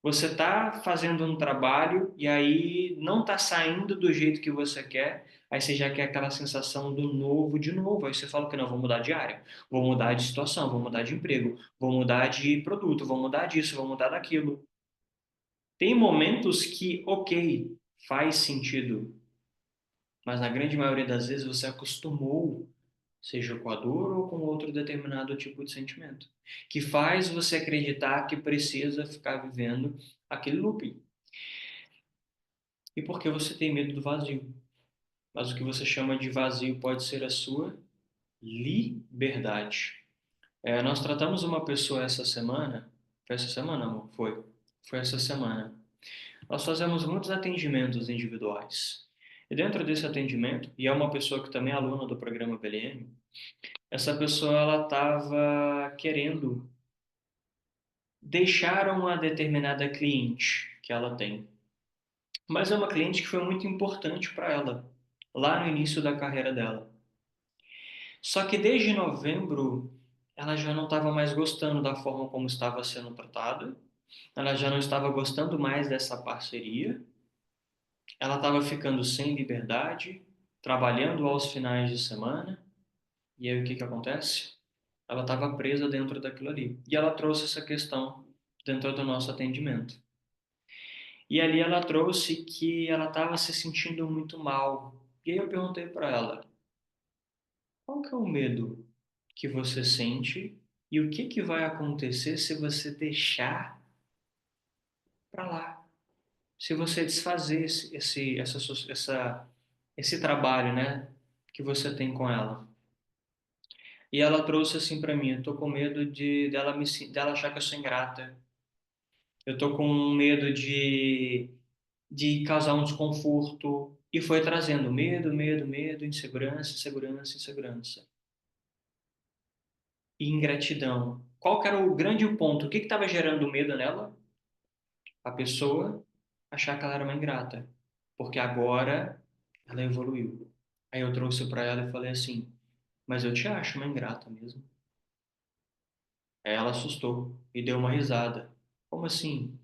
Você está fazendo um trabalho e aí não está saindo do jeito que você quer, aí você já quer aquela sensação do novo de novo. Aí você fala que não, vou mudar de área, vou mudar de situação, vou mudar de emprego, vou mudar de produto, vou mudar disso, vou mudar daquilo. Tem momentos que, ok, faz sentido, mas na grande maioria das vezes você acostumou, seja com a dor ou com outro determinado tipo de sentimento, que faz você acreditar que precisa ficar vivendo aquele looping. E porque você tem medo do vazio. Mas o que você chama de vazio pode ser a sua liberdade. Nós tratamos uma pessoa essa semana. Foi essa semana, amor? Foi. Foi essa semana. Nós fazemos muitos atendimentos individuais. E dentro desse atendimento, e é uma pessoa que também é aluna do programa PLM, essa pessoa ela estava querendo deixar uma determinada cliente que ela tem. Mas é uma cliente que foi muito importante para ela, lá no início da carreira dela. Só que desde novembro, ela já não estava mais gostando da forma como estava sendo tratada, ela já não estava gostando mais dessa parceria, ela estava ficando sem liberdade, trabalhando aos finais de semana, e aí o que que acontece? Ela estava presa dentro daquilo ali. E ela trouxe essa questão dentro do nosso atendimento. E ali ela trouxe que ela estava se sentindo muito mal. E aí eu perguntei para ela: qual que é o medo que você sente e o que que vai acontecer se você deixar para lá? Se você desfazer esse trabalho, né, que você tem com ela. E ela trouxe assim para mim: eu tô com medo dela achar que eu sou ingrata. Eu tô com medo de causar um desconforto. E foi trazendo medo, medo, medo, insegurança, insegurança, insegurança. E ingratidão. Qual que era o grande ponto? O que estava gerando medo nela? A pessoa achar que ela era uma ingrata. Porque agora ela evoluiu. Aí eu trouxe para ela e falei assim: mas eu te acho uma ingrata mesmo. Aí ela assustou e deu uma risada. Como assim?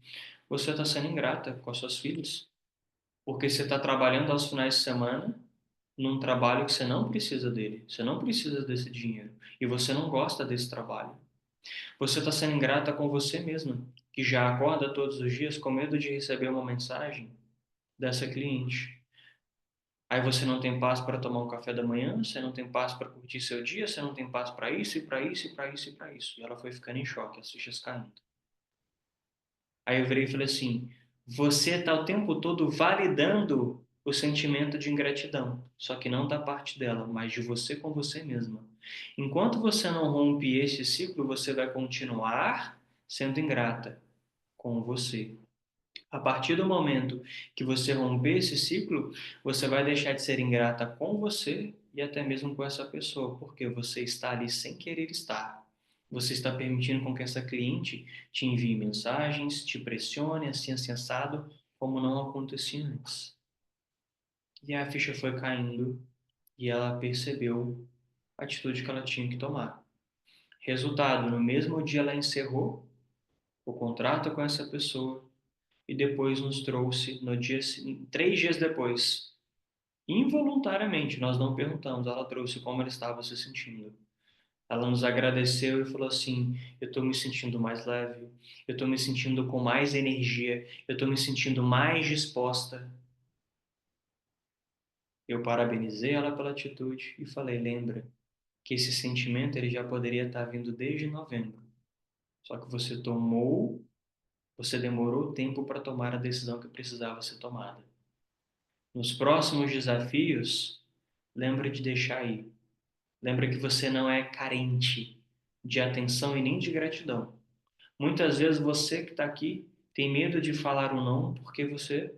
Você está sendo ingrata com as suas filhas? Porque você está trabalhando aos finais de semana num trabalho que você não precisa dele. Você não precisa desse dinheiro. E você não gosta desse trabalho. Você está sendo ingrata com você mesma, que já acorda todos os dias com medo de receber uma mensagem dessa cliente. Aí você não tem paz para tomar um café da manhã, você não tem paz para curtir seu dia, você não tem paz para isso, e para isso, e para isso, e para isso. E ela foi ficando em choque, as fichas caindo. Aí eu virei e falei assim: você está o tempo todo validando o sentimento de ingratidão, só que não da parte dela, mas de você com você mesma. Enquanto você não rompe esse ciclo, você vai continuar sendo ingrata com você. A partir do momento que você romper esse ciclo, você vai deixar de ser ingrata com você e até mesmo com essa pessoa, porque você está ali sem querer estar. Você está permitindo com que essa cliente te envie mensagens, te pressione assim assado, como não acontecia antes. E a ficha foi caindo e ela percebeu a atitude que ela tinha que tomar. Resultado, no mesmo dia ela encerrou o contrato com essa pessoa e depois nos trouxe no dia, 3 dias depois. Involuntariamente, nós não perguntamos, ela trouxe como ela estava se sentindo. Ela nos agradeceu e falou assim: eu estou me sentindo mais leve, eu estou me sentindo com mais energia, eu estou me sentindo mais disposta. Eu parabenizei ela pela atitude e falei: lembra que esse sentimento ele já poderia estar vindo desde novembro. Só que Você demorou tempo para tomar a decisão que precisava ser tomada. Nos próximos desafios, lembre de deixar ir. Lembre que você não é carente de atenção e nem de gratidão. Muitas vezes você que está aqui tem medo de falar um não porque você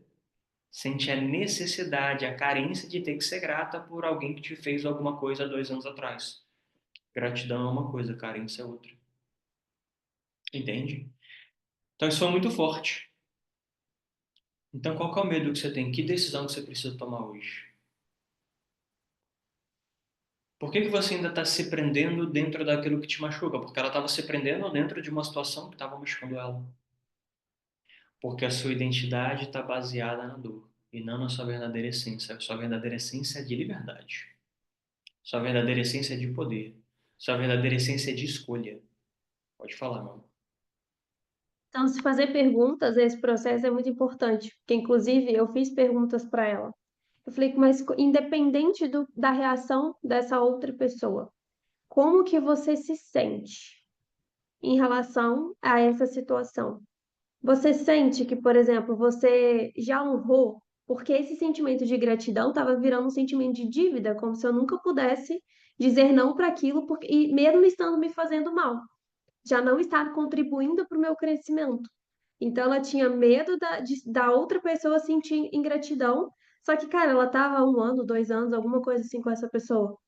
sente a necessidade, a carência de ter que ser grata por alguém que te fez alguma coisa há 2 anos atrás. Gratidão é uma coisa, carência é outra. Entende? Então isso foi muito forte. Então qual que é o medo que você tem? Que decisão que você precisa tomar hoje? Por que que você ainda está se prendendo dentro daquilo que te machuca? Porque ela estava se prendendo dentro de uma situação que estava machucando ela. Porque a sua identidade está baseada na dor e não na sua verdadeira essência. A sua verdadeira essência é de liberdade. Sua verdadeira essência é de poder. Sua verdadeira essência é de escolha. Pode falar, não. Então, se fazer perguntas, esse processo é muito importante, porque inclusive eu fiz perguntas para ela. Eu falei, mas independente da reação dessa outra pessoa, como que você se sente em relação a essa situação? Você sente que, por exemplo, você já honrou, porque esse sentimento de gratidão estava virando um sentimento de dívida, como se eu nunca pudesse dizer não para aquilo, porque, e mesmo estando me fazendo mal, já não estar contribuindo para o meu crescimento. Então ela tinha medo da outra pessoa sentir ingratidão, só que, cara, ela estava há 1 ano, 2 anos, alguma coisa assim com essa pessoa.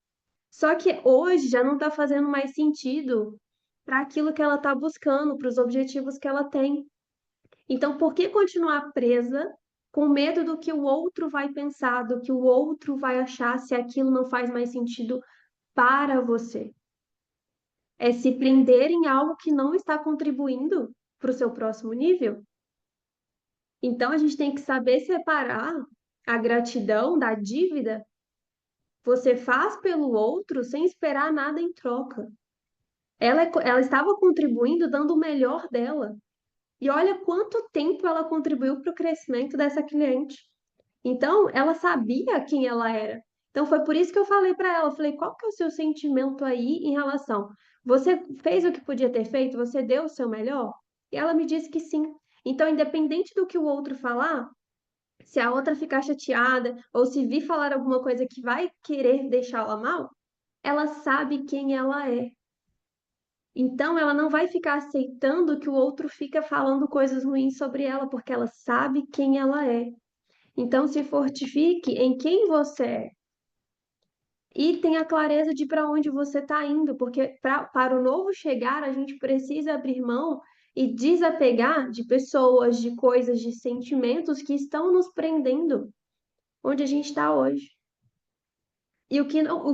Só que hoje já não está fazendo mais sentido para aquilo que ela está buscando, para os objetivos que ela tem. Então, por que continuar presa com medo do que o outro vai pensar, do que o outro vai achar se aquilo não faz mais sentido para você? É se prender em algo que não está contribuindo para o seu próximo nível. Então, a gente tem que saber separar a gratidão da dívida. Você faz pelo outro sem esperar nada em troca. Ela estava contribuindo, dando o melhor dela. E olha quanto tempo ela contribuiu para o crescimento dessa cliente. Então, ela sabia quem ela era. Então, foi por isso que eu falei para ela, eu falei, qual que é o seu sentimento aí em relação? Você fez o que podia ter feito? Você deu o seu melhor? E ela me disse que sim. Então, independente do que o outro falar, se a outra ficar chateada ou se vir falar alguma coisa que vai querer deixá-la mal, ela sabe quem ela é. Então, ela não vai ficar aceitando que o outro fica falando coisas ruins sobre ela, porque ela sabe quem ela é. Então, se fortifique em quem você é e tenha clareza de para onde você está indo, porque para o novo chegar, a gente precisa abrir mão e desapegar de pessoas, de coisas, de sentimentos que estão nos prendendo onde a gente está hoje. E o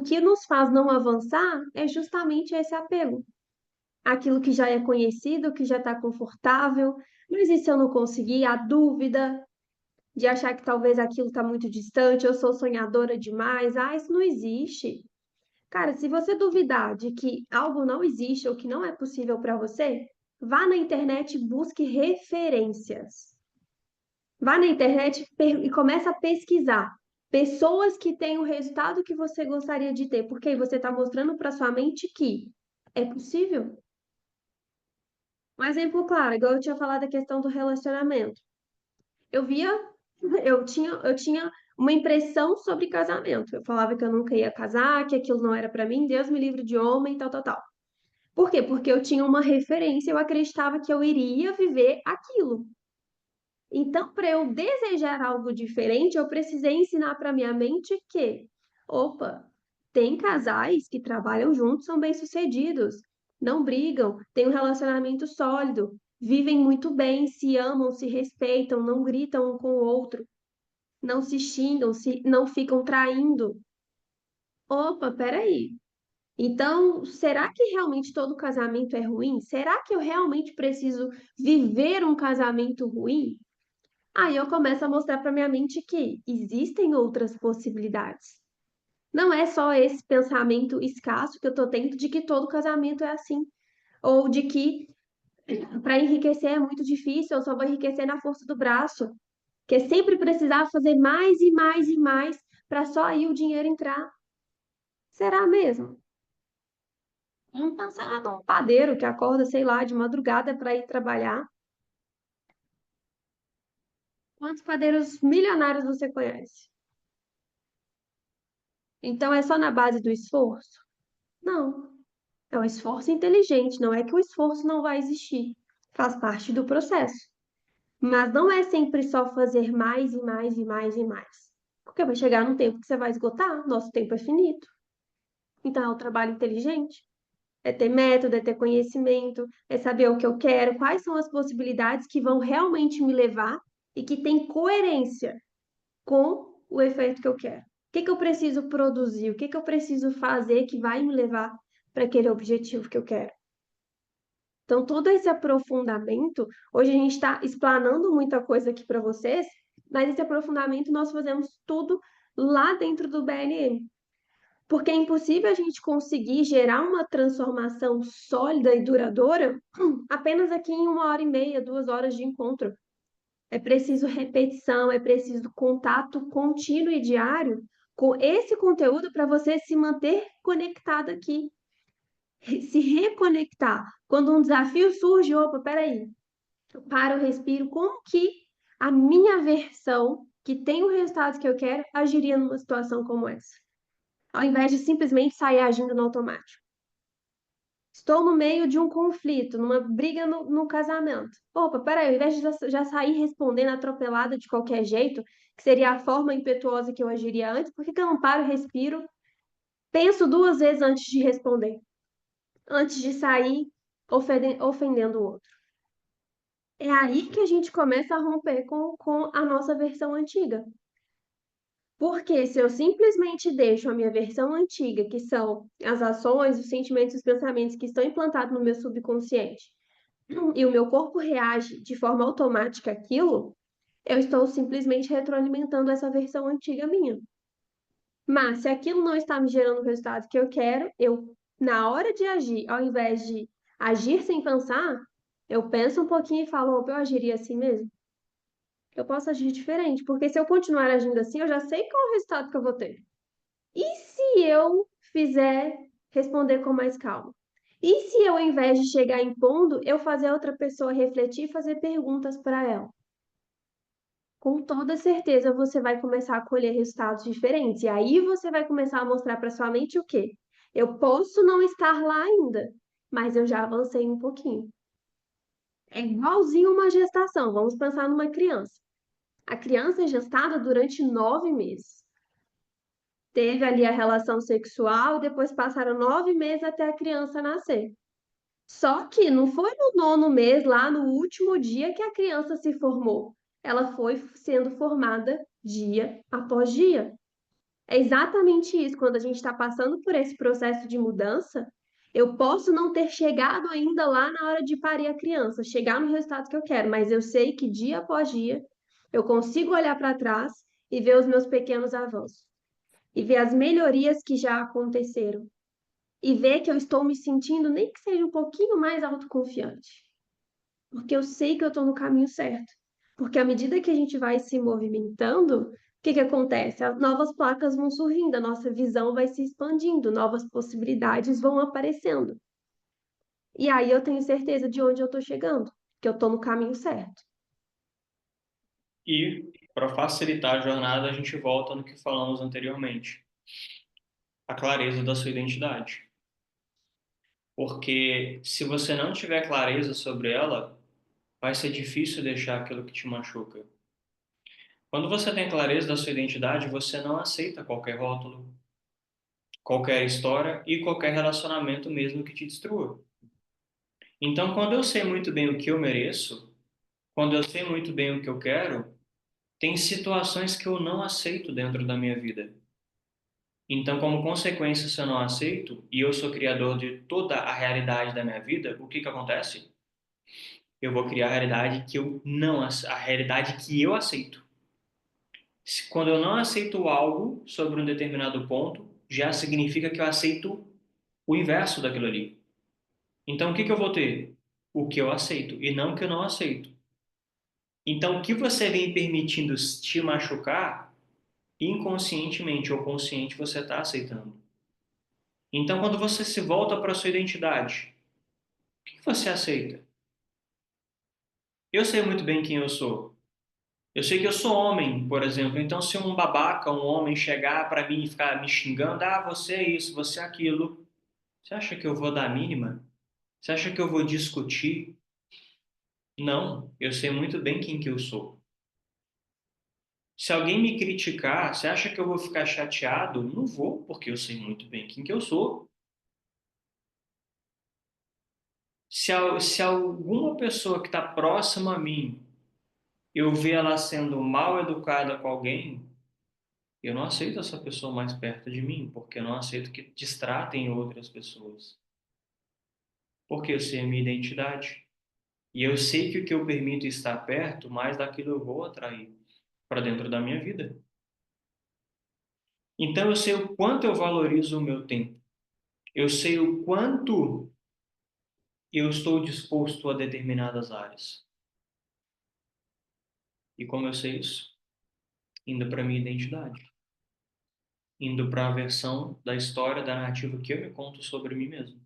que nos faz não avançar é justamente esse apego. Aquilo que já é conhecido, que já está confortável, mas e se eu não conseguir? A dúvida, de achar que talvez aquilo está muito distante, eu sou sonhadora demais. Ah, isso não existe. Cara, se você duvidar de que algo não existe ou que não é possível para você, vá na internet e busque referências. Vá na internet e comece a pesquisar pessoas que têm o resultado que você gostaria de ter, porque aí você está mostrando para sua mente que é possível. Um exemplo claro, igual eu tinha falado da questão do relacionamento. Eu via, eu tinha uma impressão sobre casamento. Eu falava que eu nunca ia casar, que aquilo não era para mim, Deus me livre de homem, tal, tal, tal. Por quê? Porque eu tinha uma referência, eu acreditava que eu iria viver aquilo. Então, para eu desejar algo diferente, eu precisei ensinar para minha mente que, opa, tem casais que trabalham juntos, são bem-sucedidos, não brigam, têm um relacionamento sólido, vivem muito bem, se amam, se respeitam, não gritam um com o outro, não se xingam, não ficam traindo. Opa, peraí. Então, será que realmente todo casamento é ruim? Será que eu realmente preciso viver um casamento ruim? Aí eu começo a mostrar para minha mente que existem outras possibilidades. Não é só esse pensamento escasso que eu tô tendo de que todo casamento é assim, ou de que para enriquecer é muito difícil, eu só vou enriquecer na força do braço, que é sempre precisar fazer mais e mais e mais para só aí o dinheiro entrar. Será mesmo? Vamos pensar num padeiro que acorda, sei lá, de madrugada para ir trabalhar. Quantos padeiros milionários você conhece? Então é só na base do esforço? Não. É um esforço inteligente, não é que o esforço não vai existir. Faz parte do processo. Mas não é sempre só fazer mais e mais e mais e mais. Porque vai chegar num tempo que você vai esgotar, nosso tempo é finito. Então é um trabalho inteligente. É ter método, é ter conhecimento, é saber o que eu quero, quais são as possibilidades que vão realmente me levar e que tem coerência com o efeito que eu quero. O que que eu preciso produzir? O que que eu preciso fazer que vai me levar para aquele objetivo que eu quero? Então, todo esse aprofundamento, hoje a gente está explanando muita coisa aqui para vocês, mas esse aprofundamento nós fazemos tudo lá dentro do BLM. Porque é impossível a gente conseguir gerar uma transformação sólida e duradoura apenas aqui em 1 hora e meia, 2 horas de encontro. É preciso repetição, é preciso contato contínuo e diário com esse conteúdo para você se manter conectado aqui, se reconectar. Quando um desafio surge, opa, peraí, eu paro, eu respiro, como que a minha versão, que tem o resultado que eu quero, agiria numa situação como essa? Ao invés de simplesmente sair agindo no automático. Estou no meio de um conflito, numa briga no casamento. Opa, peraí, ao invés de já sair respondendo atropelada de qualquer jeito, que seria a forma impetuosa que eu agiria antes, por que que eu não paro, respiro, penso 2 vezes antes de responder, antes de sair ofendendo o outro? É aí que a gente começa a romper com a nossa versão antiga. Porque se eu simplesmente deixo a minha versão antiga, que são as ações, os sentimentos, os pensamentos que estão implantados no meu subconsciente, e o meu corpo reage de forma automática àquilo, eu estou simplesmente retroalimentando essa versão antiga minha. Mas se aquilo não está me gerando o resultado que eu quero, eu, na hora de agir, ao invés de agir sem pensar, eu penso um pouquinho e falo, opa, eu agiria assim mesmo? Eu posso agir diferente, porque se eu continuar agindo assim, eu já sei qual é o resultado que eu vou ter. E se eu fizer responder com mais calma? E se eu, ao invés de chegar impondo, eu fazer a outra pessoa refletir e fazer perguntas para ela? Com toda certeza você vai começar a colher resultados diferentes. E aí você vai começar a mostrar para sua mente o quê? Eu posso não estar lá ainda, mas eu já avancei um pouquinho. É igualzinho uma gestação. Vamos pensar numa criança. A criança é gestada durante 9 meses. Teve ali a relação sexual, depois passaram 9 meses até a criança nascer. Só que não foi no nono mês, lá no último dia, que a criança se formou. Ela foi sendo formada dia após dia. É exatamente isso. Quando a gente está passando por esse processo de mudança, eu posso não ter chegado ainda lá na hora de parir a criança, chegar no resultado que eu quero, mas eu sei que dia após dia eu consigo olhar para trás e ver os meus pequenos avanços e ver as melhorias que já aconteceram e ver que eu estou me sentindo, nem que seja um pouquinho mais autoconfiante, porque eu sei que eu estou no caminho certo. Porque à medida que a gente vai se movimentando, o que que acontece? As novas placas vão surgindo, a nossa visão vai se expandindo, novas possibilidades vão aparecendo. E aí eu tenho certeza de onde eu estou chegando, que eu estou no caminho certo. E, para facilitar a jornada, a gente volta no que falamos anteriormente, a clareza da sua identidade. Porque se você não tiver clareza sobre ela, vai ser difícil deixar aquilo que te machuca. Quando você tem clareza da sua identidade, você não aceita qualquer rótulo, qualquer história e qualquer relacionamento mesmo que te destrua. Então, quando eu sei muito bem o que eu mereço, quando eu sei muito bem o que eu quero, tem situações que eu não aceito dentro da minha vida. Então, como consequência, se eu não aceito e eu sou criador de toda a realidade da minha vida, o que que acontece? Eu vou criar a realidade que eu não, a realidade que eu aceito. Quando eu não aceito algo sobre um determinado ponto, já significa que eu aceito o inverso daquilo ali. Então, o que que eu vou ter? O que eu aceito e não o que eu não aceito. Então, o que você vem permitindo te machucar, inconscientemente ou consciente, você está aceitando. Então, quando você se volta para a sua identidade, o que você aceita? Eu sei muito bem quem eu sou. Eu sei que eu sou homem, por exemplo, então se um babaca, um homem chegar para mim e ficar me xingando, ah, você é isso, você é aquilo, você acha que eu vou dar a mínima? Você acha que eu vou discutir? Não, eu sei muito bem quem que eu sou. Se alguém me criticar, você acha que eu vou ficar chateado? Não vou, porque eu sei muito bem quem que eu sou. Se alguma pessoa que está próxima a mim, eu ver ela sendo mal educada com alguém, eu não aceito essa pessoa mais perto de mim, porque eu não aceito que distratem outras pessoas. Porque eu sei a minha identidade. E eu sei que o que eu permito estar perto, mais daquilo eu vou atrair para dentro da minha vida. Então eu sei o quanto eu valorizo o meu tempo. Eu sei o quanto eu estou disposto a determinadas áreas. E como eu sei isso? Indo para minha identidade, indo para a versão da história, da narrativa que eu me conto sobre mim mesmo.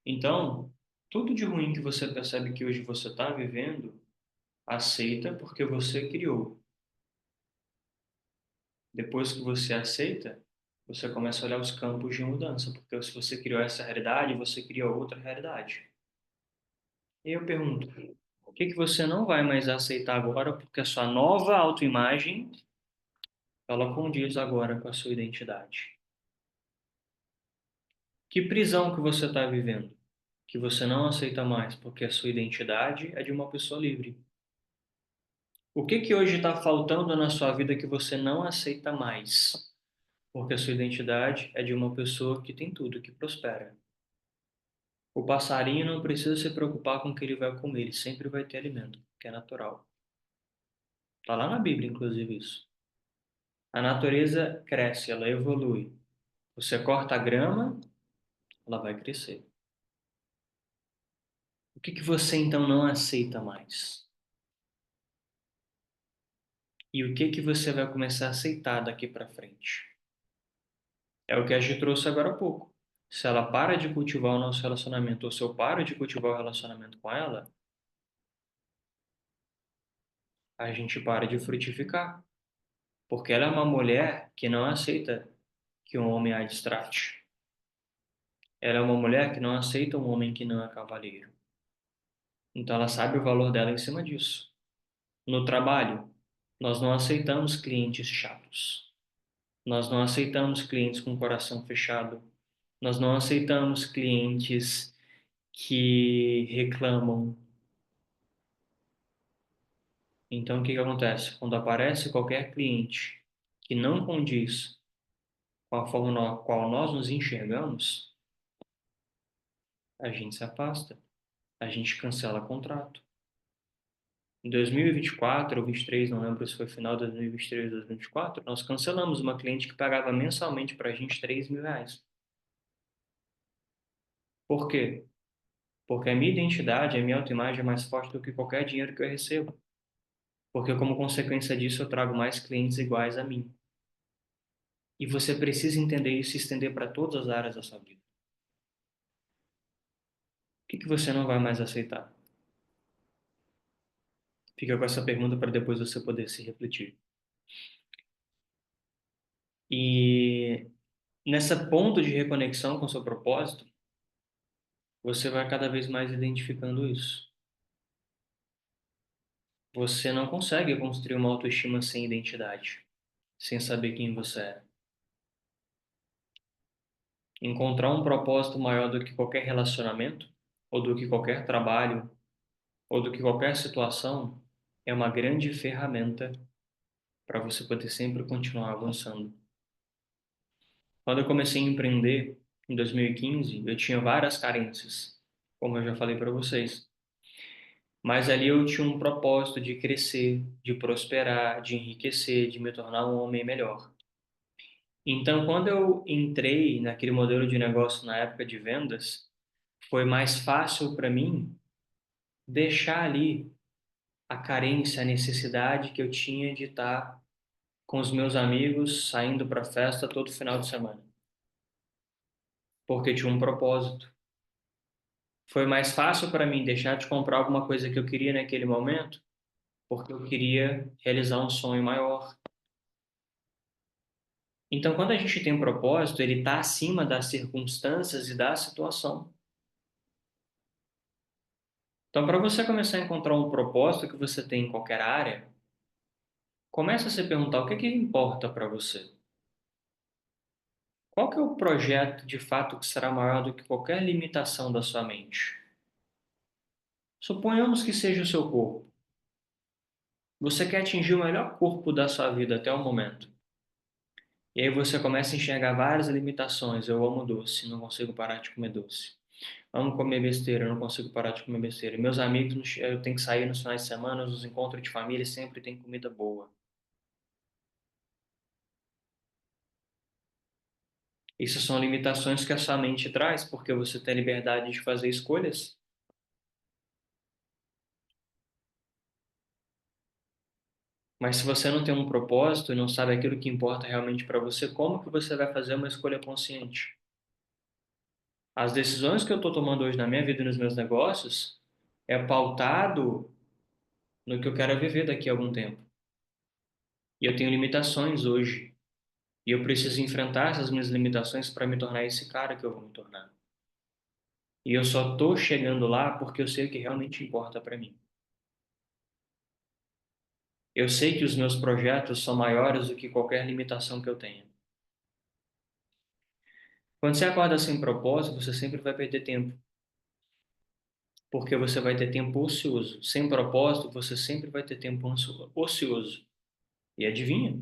Então, tudo de ruim que você percebe que hoje você está vivendo, aceita porque você criou. Depois que você aceita, você começa a olhar os campos de mudança, porque se você criou essa realidade, você criou outra realidade. E eu pergunto, o que que você não vai mais aceitar agora, porque a sua nova autoimagem, ela condiz agora com a sua identidade? Que prisão que você está vivendo? Que você não aceita mais, porque a sua identidade é de uma pessoa livre. O que que hoje está faltando na sua vida que você não aceita mais? Porque a sua identidade é de uma pessoa que tem tudo, que prospera. O passarinho não precisa se preocupar com o que ele vai comer, ele sempre vai ter alimento, que é natural. Está lá na Bíblia, inclusive, isso. A natureza cresce, ela evolui. Você corta a grama, ela vai crescer. O que que você então não aceita mais? E o que que você vai começar a aceitar daqui para frente? É o que a gente trouxe agora há pouco. Se ela para de cultivar o nosso relacionamento, ou se eu paro de cultivar o relacionamento com ela, a gente para de frutificar. Porque ela é uma mulher que não aceita que um homem a distrate. Ela é uma mulher que não aceita um homem que não é cavalheiro. Então ela sabe o valor dela em cima disso. No trabalho, nós não aceitamos clientes chatos. Nós não aceitamos clientes com coração fechado. Nós não aceitamos clientes que reclamam. Então, o que que acontece? Quando aparece qualquer cliente que não condiz com a forma na qual nós nos enxergamos, a gente se afasta, a gente cancela contrato. Em 2024 ou 23, não lembro se foi final de 2023 ou 2024, nós cancelamos uma cliente que pagava mensalmente para a gente R$ 3.000. Por quê? Porque a minha identidade, a minha autoimagem é mais forte do que qualquer dinheiro que eu recebo. Porque, como consequência disso, eu trago mais clientes iguais a mim. E você precisa entender isso e estender para todas as áreas da sua vida. O que que você não vai mais aceitar? Fica com essa pergunta para depois você poder se refletir. E nessa ponto de reconexão com o seu propósito, você vai cada vez mais identificando isso. Você não consegue construir uma autoestima sem identidade, sem saber quem você é. Encontrar um propósito maior do que qualquer relacionamento, ou do que qualquer trabalho, ou do que qualquer situação, é uma grande ferramenta para você poder sempre continuar avançando. Quando eu comecei a empreender, em 2015, eu tinha várias carências, como eu já falei para vocês. Mas ali eu tinha um propósito de crescer, de prosperar, de enriquecer, de me tornar um homem melhor. Então, quando eu entrei naquele modelo de negócio na época de vendas, foi mais fácil para mim deixar ali a carência, a necessidade que eu tinha de estar com os meus amigos saindo para festa todo final de semana, porque tinha um propósito. Foi mais fácil para mim deixar de comprar alguma coisa que eu queria naquele momento, porque eu queria realizar um sonho maior. Então, quando a gente tem um propósito, ele está acima das circunstâncias e da situação. Então, para você começar a encontrar um propósito que você tem em qualquer área, comece a se perguntar o que que importa para você. Qual que é o projeto de fato que será maior do que qualquer limitação da sua mente? Suponhamos que seja o seu corpo. Você quer atingir o melhor corpo da sua vida até o momento. E aí você começa a enxergar várias limitações. Eu amo doce, não consigo parar de comer doce. Amo comer besteira, não consigo parar de comer besteira. Meus amigos, eu tenho que sair nos finais de semana, nos encontros de família, sempre tem comida boa. Isso são limitações que a sua mente traz, porque você tem liberdade de fazer escolhas. Mas se você não tem um propósito e não sabe aquilo que importa realmente para você, como que você vai fazer uma escolha consciente? As decisões que eu estou tomando hoje na minha vida e nos meus negócios é pautado no que eu quero viver daqui a algum tempo. E eu tenho limitações hoje. E eu preciso enfrentar essas minhas limitações para me tornar esse cara que eu vou me tornar. E eu só estou chegando lá porque eu sei o que realmente importa para mim. Eu sei que os meus projetos são maiores do que qualquer limitação que eu tenha. Quando você acorda sem propósito, você sempre vai perder tempo, porque você vai ter tempo ocioso. Sem propósito, você sempre vai ter tempo ocioso. E adivinha?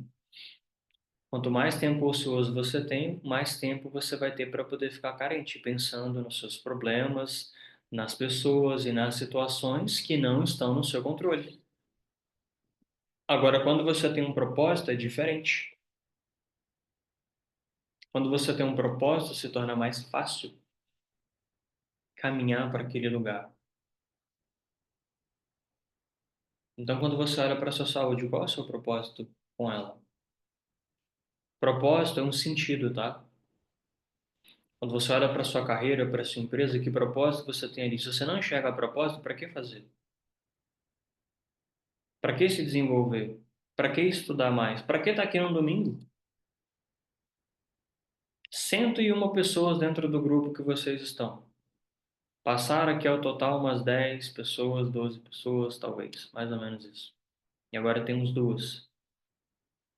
Quanto mais tempo ocioso você tem, mais tempo você vai ter para poder ficar carente, pensando nos seus problemas, nas pessoas e nas situações que não estão no seu controle. Agora, quando você tem um propósito, é diferente. Quando você tem um propósito, se torna mais fácil caminhar para aquele lugar. Então, quando você olha para a sua saúde, qual é o seu propósito com ela? Propósito é um sentido, tá? Quando você olha para a sua carreira, para a sua empresa, que propósito você tem ali? Se você não enxerga propósito, para que fazer? Para que se desenvolver? Para que estudar mais? Para que estar aqui no domingo? 101 pessoas dentro do grupo que vocês estão. Passaram aqui ao total umas 10 pessoas, 12 pessoas, talvez, mais ou menos isso. E agora temos duas.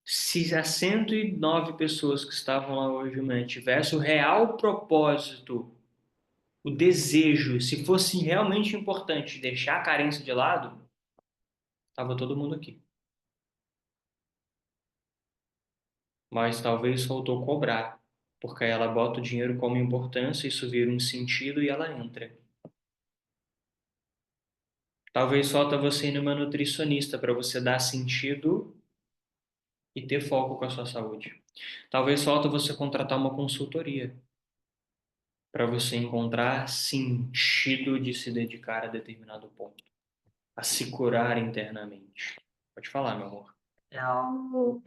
Se as 109 pessoas que estavam lá hoje de tivessem o real propósito, o desejo, se fosse realmente importante deixar a carência de lado, estava todo mundo aqui. Mas talvez faltou cobrar, porque aí ela bota o dinheiro como importância, isso vira um sentido e ela entra. Talvez falta você ir numa nutricionista para você dar sentido e ter foco com a sua saúde. Talvez falta você contratar uma consultoria para você encontrar sentido de se dedicar a determinado ponto, a se curar internamente. Pode falar, meu amor.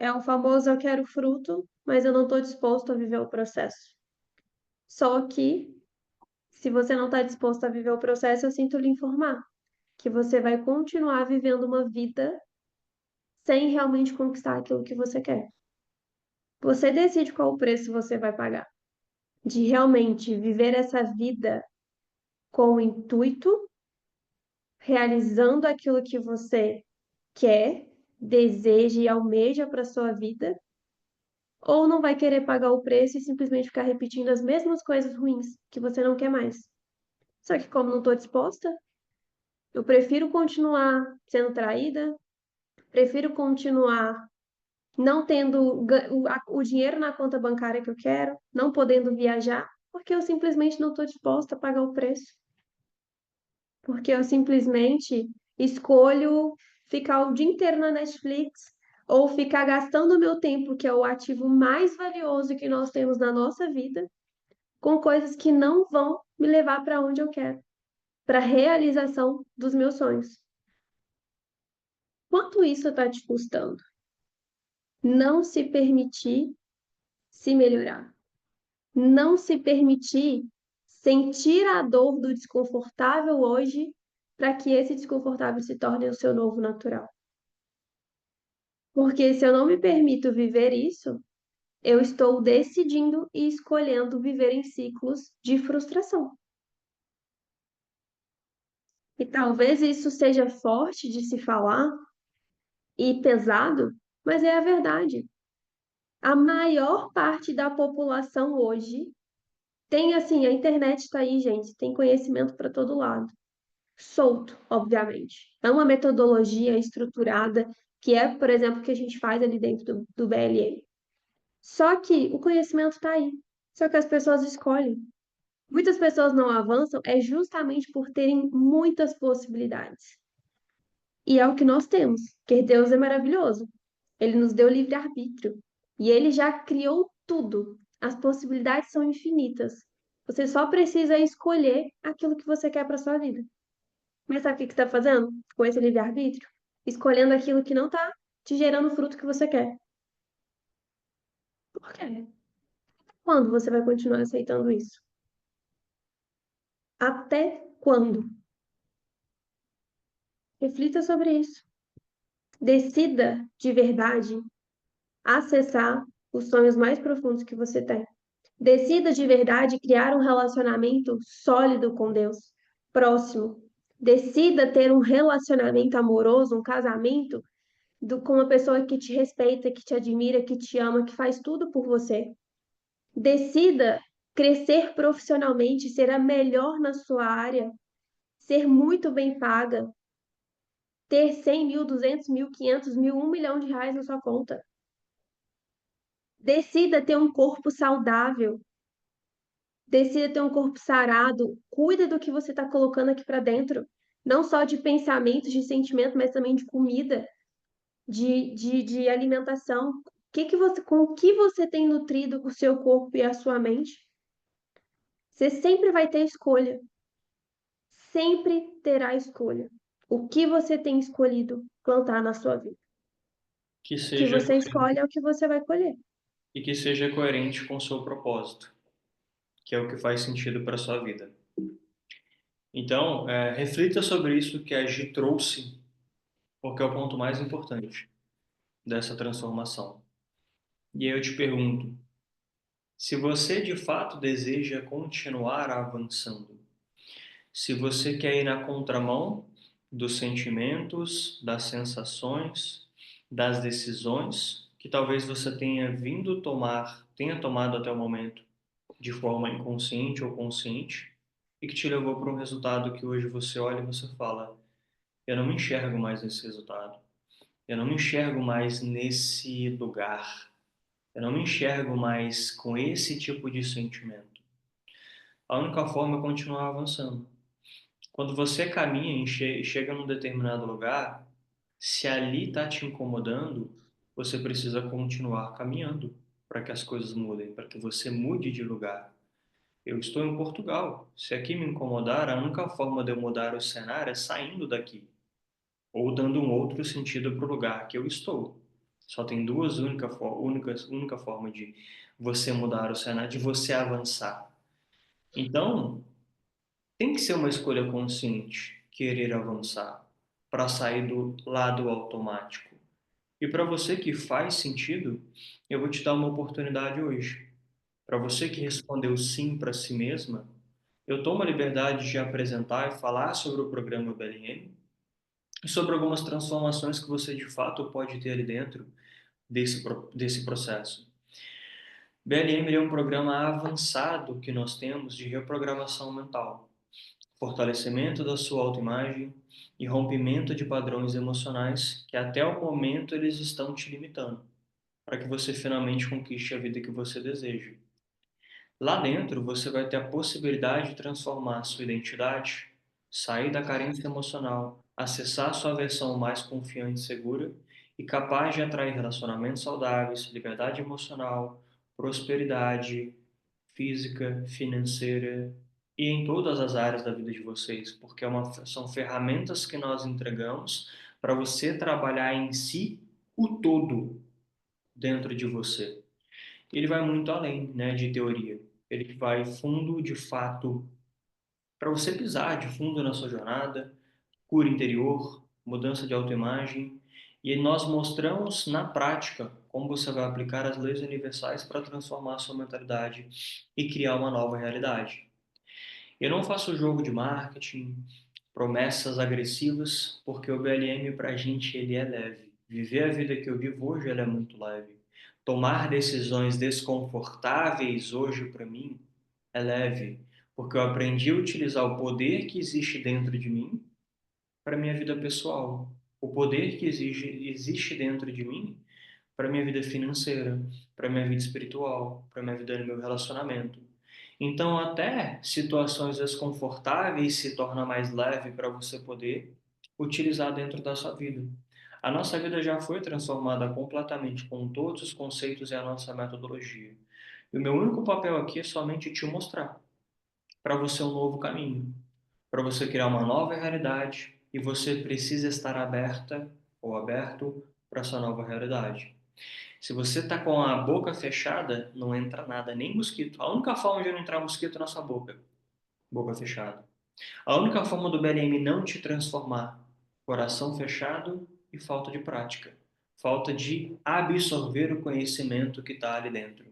É o famoso eu quero fruto, mas eu não estou disposto a viver o processo. Só que, se você não está disposto a viver o processo, eu sinto lhe informar que você vai continuar vivendo uma vida sem realmente conquistar aquilo que você quer. Você decide qual o preço você vai pagar de realmente viver essa vida com o intuito, realizando aquilo que você quer, deseja e almeja para sua vida, ou não vai querer pagar o preço e simplesmente ficar repetindo as mesmas coisas ruins que você não quer mais. Só que como não estou disposta, eu prefiro continuar sendo traída, prefiro continuar não tendo o dinheiro na conta bancária que eu quero, não podendo viajar, porque eu simplesmente não estou disposta a pagar o preço. Porque eu simplesmente escolho ficar o dia inteiro na Netflix ou ficar gastando o meu tempo, que é o ativo mais valioso que nós temos na nossa vida, com coisas que não vão me levar para onde eu quero, para a realização dos meus sonhos. Quanto isso está te custando? Não se permitir se melhorar. Não se permitir sentir a dor do desconfortável hoje para que esse desconfortável se torne o seu novo natural. Porque se eu não me permito viver isso, eu estou decidindo e escolhendo viver em ciclos de frustração. E talvez isso seja forte de se falar e pesado, mas é a verdade. A maior parte da população hoje tem, assim, a internet está aí, gente, tem conhecimento para todo lado. Solto, obviamente. É uma metodologia estruturada, que é, por exemplo, o que a gente faz ali dentro do BLM. Só que o conhecimento está aí. Só que as pessoas escolhem. Muitas pessoas não avançam é justamente por terem muitas possibilidades. E é o que nós temos, porque Deus é maravilhoso. Ele nos deu livre-arbítrio. E ele já criou tudo. As possibilidades são infinitas. Você só precisa escolher aquilo que você quer para sua vida. Mas sabe o que que você está fazendo com esse livre-arbítrio? Escolhendo aquilo que não está te gerando o fruto que você quer. Por quê? Quando você vai continuar aceitando isso? Até quando? Reflita sobre isso. Decida de verdade acessar os sonhos mais profundos que você tem. Decida de verdade criar um relacionamento sólido com Deus, próximo. Decida ter um relacionamento amoroso, um casamento com uma pessoa que te respeita, que te admira, que te ama, que faz tudo por você. Decida crescer profissionalmente, ser a melhor na sua área, ser muito bem paga, ter 100 mil, 200 mil, 500 mil, 1 milhão de reais na sua conta. Decida ter um corpo saudável. Decida ter um corpo sarado. Cuida do que você está colocando aqui para dentro. Não só de pensamentos, de sentimento, mas também de comida, de alimentação. Com o que você tem nutrido o seu corpo e a sua mente? Você sempre vai ter escolha. Sempre terá escolha. O que você tem escolhido plantar na sua vida? Que O que seja você escolhe é o que você vai colher. e que seja coerente com o seu propósito, que é o que faz sentido para a sua vida. Então, reflita sobre isso que a Gi trouxe, porque é o ponto mais importante dessa transformação. E aí eu te pergunto, se você de fato deseja continuar avançando, se você quer ir na contramão dos sentimentos, das sensações, das decisões que talvez você tenha vindo tomar, tenha tomado até o momento de forma inconsciente ou consciente, e que te levou para um resultado que hoje você olha e você fala: eu não me enxergo mais nesse resultado, eu não me enxergo mais nesse lugar, eu não me enxergo mais com esse tipo de sentimento. A única forma é continuar avançando. Quando você caminha e chega num determinado lugar, se ali está te incomodando, você precisa continuar caminhando para que as coisas mudem, para que você mude de lugar. Eu estou em Portugal. Se aqui me incomodar, a única forma de eu mudar o cenário é saindo daqui ou dando um outro sentido para o lugar que eu estou. Só tem duas única forma de você mudar o cenário, de você avançar. Então, tem que ser uma escolha consciente, querer avançar, para sair do lado automático. E para você que faz sentido, eu vou te dar uma oportunidade hoje. Para você que respondeu sim para si mesma, eu tomo a liberdade de apresentar e falar sobre o programa BLM e sobre algumas transformações que você de fato pode ter ali dentro desse processo. BLM é um programa avançado que nós temos de reprogramação mental, fortalecimento da sua autoimagem e rompimento de padrões emocionais que até o momento eles estão te limitando, para que você finalmente conquiste a vida que você deseja. Lá dentro, você vai ter a possibilidade de transformar a sua identidade, sair da carência emocional, acessar a sua versão mais confiante e segura e capaz de atrair relacionamentos saudáveis, liberdade emocional, prosperidade física, financeira e em todas as áreas da vida de vocês, porque são ferramentas que nós entregamos para você trabalhar em si o todo dentro de você. Ele vai muito além, né, de teoria. Ele vai fundo, de fato, para você pisar de fundo na sua jornada, cura interior, mudança de autoimagem E nós mostramos na prática como você vai aplicar as leis universais para transformar a sua mentalidade e criar uma nova realidade. Eu não faço jogo de marketing, promessas agressivas, porque o BLM para a gente ele é leve. Viver a vida que eu vivo hoje ela é muito leve. Tomar decisões desconfortáveis hoje para mim é leve, porque eu aprendi a utilizar o poder que existe dentro de mim para minha vida pessoal. O poder que existe dentro de mim para minha vida financeira, para minha vida espiritual, para minha vida no meu relacionamento. Então, até situações desconfortáveis se torna mais leve para você poder utilizar dentro da sua vida. A nossa vida já foi transformada completamente com todos os conceitos e a nossa metodologia. E o meu único papel aqui é somente te mostrar para você um novo caminho, para você criar uma nova realidade e você precisa estar aberta ou aberto para essa nova realidade. Se você está com a boca fechada, não entra nada, nem mosquito. A única forma de não entrar mosquito é na sua boca, boca fechada. A única forma do BLM não te transformar, coração fechado e falta de prática. Falta de absorver o conhecimento que está ali dentro.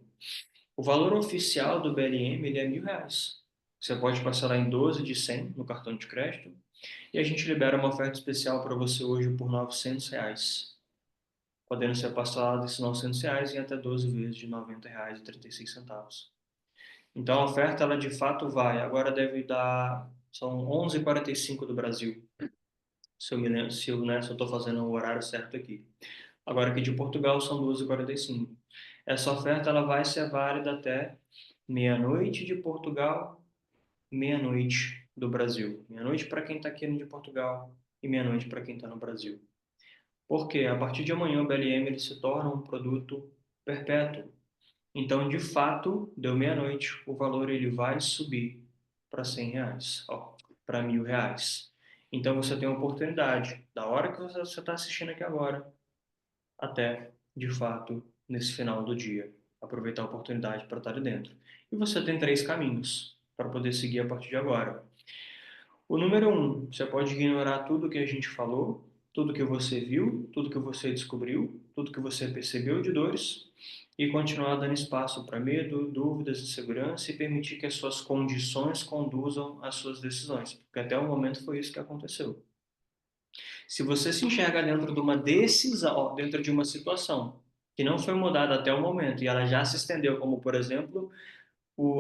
O valor oficial do BLM ele é R$ 1.000. Você pode parcelar em 12 de 100 no cartão de crédito e a gente libera uma oferta especial para você hoje por R$ 900, podendo ser parcelado esses R$ 900 em até 12 vezes de R$ 90,36. Então a oferta ela de fato vai. Agora deve dar, são 11h45 do Brasil, se eu me lembro, se eu estou fazendo o horário certo aqui. Agora aqui de Portugal são 12h45. Essa oferta ela vai ser válida até meia-noite de Portugal, meia-noite do Brasil. Meia-noite para quem está aqui de Portugal e meia-noite para quem está no Brasil. Porque a partir de amanhã o BLM ele se torna um produto perpétuo. Então, de fato, deu meia-noite, o valor ele vai subir para R$ 100, para R$ 1.000. Então, você tem a oportunidade, da hora que você está assistindo aqui agora, até, de fato, nesse final do dia, aproveitar a oportunidade para estar ali dentro. E você tem três caminhos para poder seguir a partir de agora. O número um, você pode ignorar tudo que a gente falou, tudo que você viu, tudo que você descobriu, tudo que você percebeu de dores e continuar dando espaço para medo, dúvidas, insegurança e permitir que as suas condições conduzam as suas decisões, porque até o momento foi isso que aconteceu. Se você se enxerga dentro de uma decisão, dentro de uma situação que não foi mudada até o momento e ela já se estendeu, como por exemplo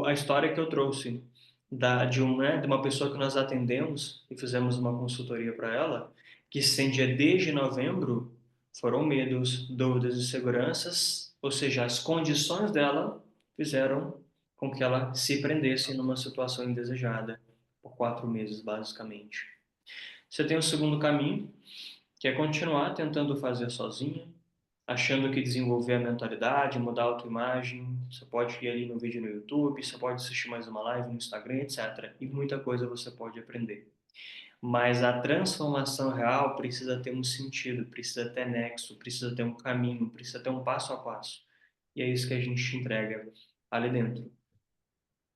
a história que eu trouxe de uma pessoa que nós atendemos e fizemos uma consultoria para ela, que se estendia desde novembro, foram medos, dúvidas e seguranças, ou seja, as condições dela fizeram com que ela se prendesse numa situação indesejada por 4 meses, basicamente. Você tem o segundo caminho, que é continuar tentando fazer sozinha, achando que desenvolver a mentalidade, mudar a autoimagem, você pode ir ali no vídeo no YouTube, você pode assistir mais uma live no Instagram, etc. E muita coisa você pode aprender. Mas a transformação real precisa ter um sentido, precisa ter nexo, precisa ter um caminho, precisa ter um passo a passo. E é isso que a gente te entrega ali dentro.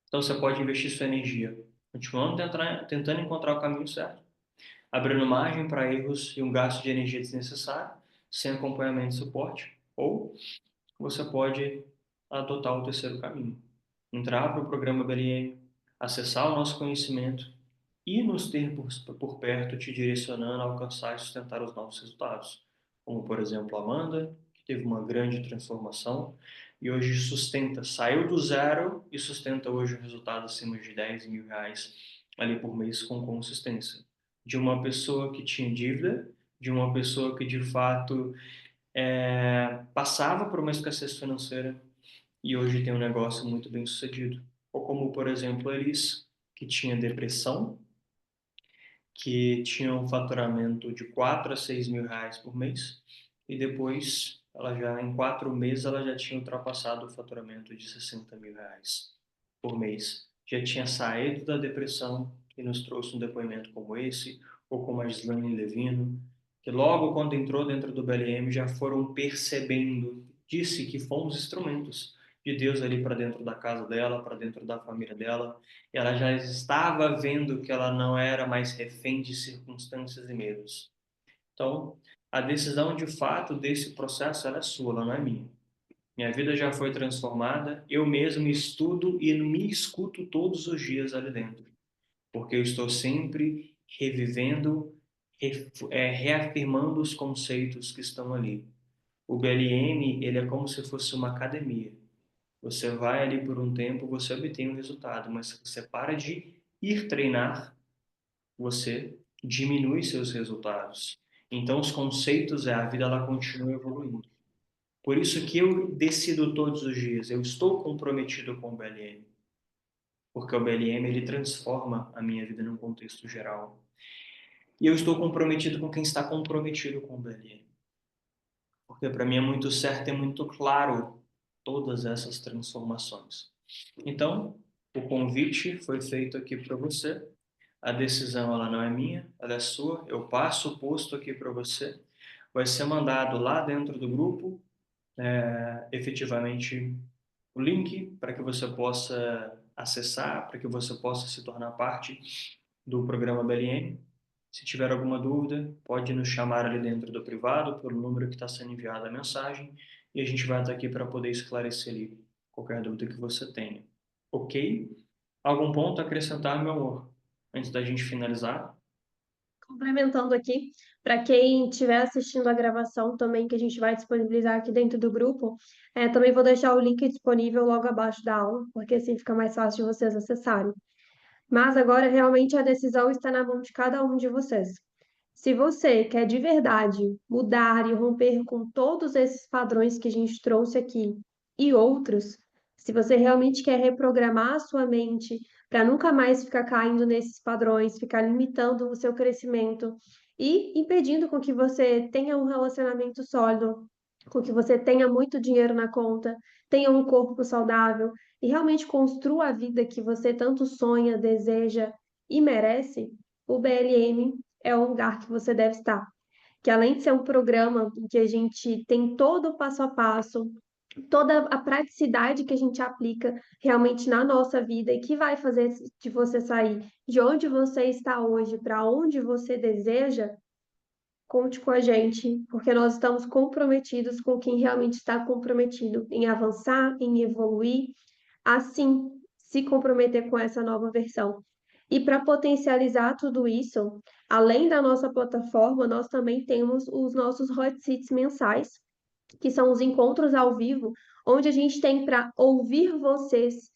Então você pode investir sua energia, continuando tentando encontrar o caminho certo, abrindo margem para erros e um gasto de energia desnecessário, sem acompanhamento e suporte, ou você pode adotar o terceiro caminho. Entrar para o programa BLM, acessar o nosso conhecimento e nos ter por perto, te direcionando a alcançar e sustentar os novos resultados. Como, por exemplo, a Amanda, que teve uma grande transformação e hoje sustenta, saiu do zero e sustenta hoje um resultado acima de R$ 10.000 ali por mês com consistência. De uma pessoa que tinha dívida, de uma pessoa que de fato passava por uma escassez financeira e hoje tem um negócio muito bem sucedido. Ou como, por exemplo, Elis, que tinha depressão, que tinha um faturamento de R$ 4.000 a R$ 6.000 por mês e depois, ela já em 4 meses, ela já tinha ultrapassado o faturamento de R$ 60.000 por mês. Já tinha saído da depressão e nos trouxe um depoimento como esse, ou como a Gislaine Levino, que logo quando entrou dentro do BLM já foram percebendo, disse que fomos instrumentos de Deus ali para dentro da casa dela, para dentro da família dela. E ela já estava vendo que ela não era mais refém de circunstâncias e medos. Então, a decisão de fato desse processo ela é sua, ela não é minha. Minha vida já foi transformada, eu mesmo estudo e me escuto todos os dias ali dentro, porque eu estou sempre revivendo, reafirmando os conceitos que estão ali. O BLM, ele é como se fosse uma academia. Você vai ali por um tempo, você obtém um resultado, mas se você para de ir treinar, você diminui seus resultados. Então, os conceitos, a vida ela continua evoluindo. Por isso que eu decido todos os dias, eu estou comprometido com o BLM, porque o BLM ele transforma a minha vida num contexto geral. E eu estou comprometido com quem está comprometido com o BLM, porque para mim é muito certo e muito claro todas essas transformações. Então, o convite foi feito aqui para você. A decisão ela não é minha, ela é sua. Eu passo o posto aqui para você. Vai ser mandado lá dentro do grupo, efetivamente o link para que você possa acessar, para que você possa se tornar parte do programa BLM. Se tiver alguma dúvida, pode nos chamar ali dentro do privado, pelo número que está sendo enviada a mensagem, e a gente vai estar aqui para poder esclarecer ali qualquer dúvida que você tenha. Ok? Algum ponto a acrescentar, meu amor, antes da gente finalizar? Complementando aqui, para quem estiver assistindo a gravação também, que a gente vai disponibilizar aqui dentro do grupo, também vou deixar o link disponível logo abaixo da aula, porque assim fica mais fácil de vocês acessarem. Mas agora realmente a decisão está na mão de cada um de vocês. Se você quer de verdade mudar e romper com todos esses padrões que a gente trouxe aqui e outros, se você realmente quer reprogramar a sua mente para nunca mais ficar caindo nesses padrões, ficar limitando o seu crescimento e impedindo com que você tenha um relacionamento sólido, com que você tenha muito dinheiro na conta, tenha um corpo saudável e realmente construa a vida que você tanto sonha, deseja e merece, o BLM é o lugar que você deve estar. Que além de ser um programa em que a gente tem todo o passo a passo, toda a praticidade que a gente aplica realmente na nossa vida e que vai fazer de você sair de onde você está hoje para onde você deseja, conte com a gente, porque nós estamos comprometidos com quem realmente está comprometido em avançar, em evoluir, assim se comprometer com essa nova versão. E para potencializar tudo isso, além da nossa plataforma, nós também temos os nossos hot seats mensais, que são os encontros ao vivo, onde a gente tem para ouvir vocês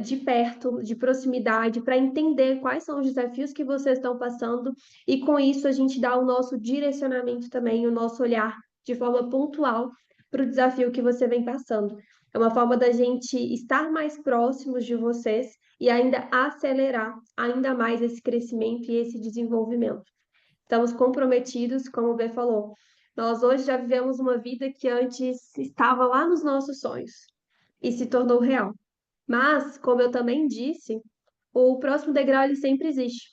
de perto, de proximidade, para entender quais são os desafios que vocês estão passando, e com isso a gente dá o nosso direcionamento também, o nosso olhar de forma pontual para o desafio que você vem passando. É uma forma da gente estar mais próximos de vocês e ainda acelerar ainda mais esse crescimento e esse desenvolvimento. Estamos comprometidos, como o B falou. Nós hoje já vivemos uma vida que antes estava lá nos nossos sonhos e se tornou real. Mas, como eu também disse, o próximo degrau ele sempre existe.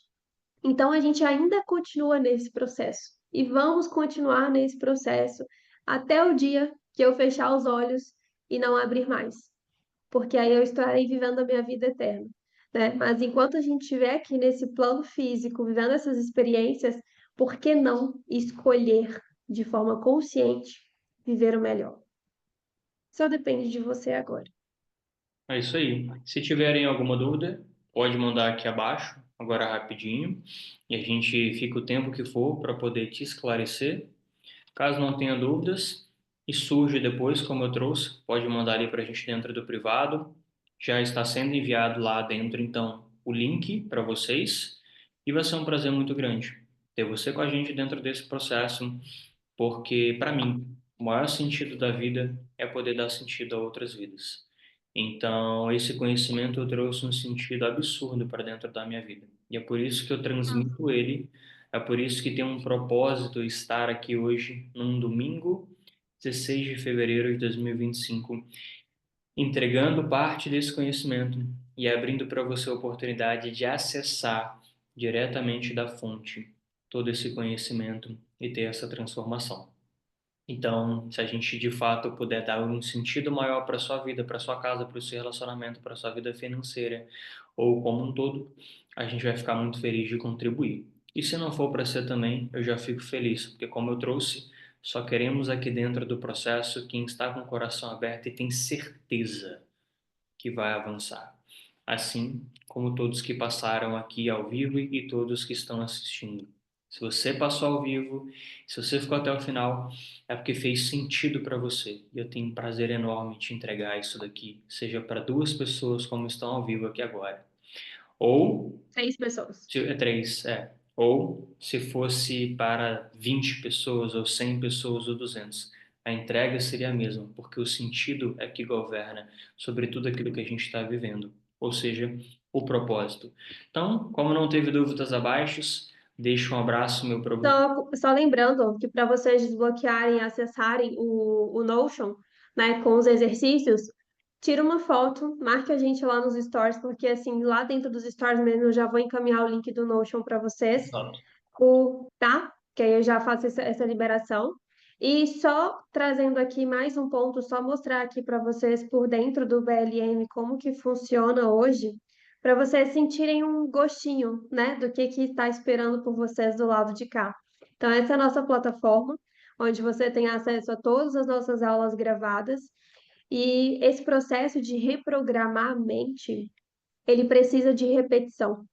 Então a gente ainda continua nesse processo e vamos continuar nesse processo até o dia que eu fechar os olhos e não abrir mais, porque aí eu estarei vivendo a minha vida eterna, né? Mas enquanto a gente estiver aqui nesse plano físico, vivendo essas experiências, por que não escolher de forma consciente viver o melhor? Só depende de você agora. É isso aí. Se tiverem alguma dúvida, pode mandar aqui abaixo, agora rapidinho, e a gente fica o tempo que for para poder te esclarecer. Caso não tenha dúvidas e surge depois, como eu trouxe, pode mandar ali para a gente dentro do privado. Já está sendo enviado lá dentro, então, o link para vocês e vai ser um prazer muito grande ter você com a gente dentro desse processo, porque, para mim, o maior sentido da vida é poder dar sentido a outras vidas. Então, esse conhecimento eu trouxe um sentido absurdo para dentro da minha vida. E é por isso que eu transmito ele, é por isso que tem um propósito estar aqui hoje, num domingo, 16 de fevereiro de 2025, entregando parte desse conhecimento e abrindo para você a oportunidade de acessar diretamente da fonte todo esse conhecimento e ter essa transformação. Então, se a gente de fato puder dar um sentido maior para sua vida, para sua casa, para o seu relacionamento, para sua vida financeira ou como um todo, a gente vai ficar muito feliz de contribuir. E se não for para ser também, eu já fico feliz, porque como eu trouxe, Só queremos aqui dentro do processo quem está com o coração aberto e tem certeza que vai avançar. Assim como todos que passaram aqui ao vivo e todos que estão assistindo. Se você passou ao vivo, se você ficou até o final, é porque fez sentido para você. E eu tenho um prazer enorme em te entregar isso daqui, seja para duas pessoas como estão ao vivo aqui agora. Ou 6 pessoas. é três, é. Ou se fosse para 20 pessoas, ou 100 pessoas, ou 200. A entrega seria a mesma, porque o sentido é que governa sobre tudo aquilo que a gente está vivendo, ou seja, o propósito. Então, como não teve dúvidas abaixo, deixo um abraço, meu pro... Só lembrando que para vocês desbloquearem e acessarem o Notion, né, com os exercícios, tira uma foto, marque a gente lá nos stories, porque assim, lá dentro dos stories mesmo eu já vou encaminhar o link do Notion para vocês. Tá? Que aí eu já faço essa liberação. E só trazendo aqui mais um ponto, só mostrar aqui para vocês por dentro do BLM como que funciona hoje, para vocês sentirem um gostinho, né, do que está esperando por vocês do lado de cá. Então, essa é a nossa plataforma, onde você tem acesso a todas as nossas aulas gravadas. E esse processo de reprogramar a mente, ele precisa de repetição.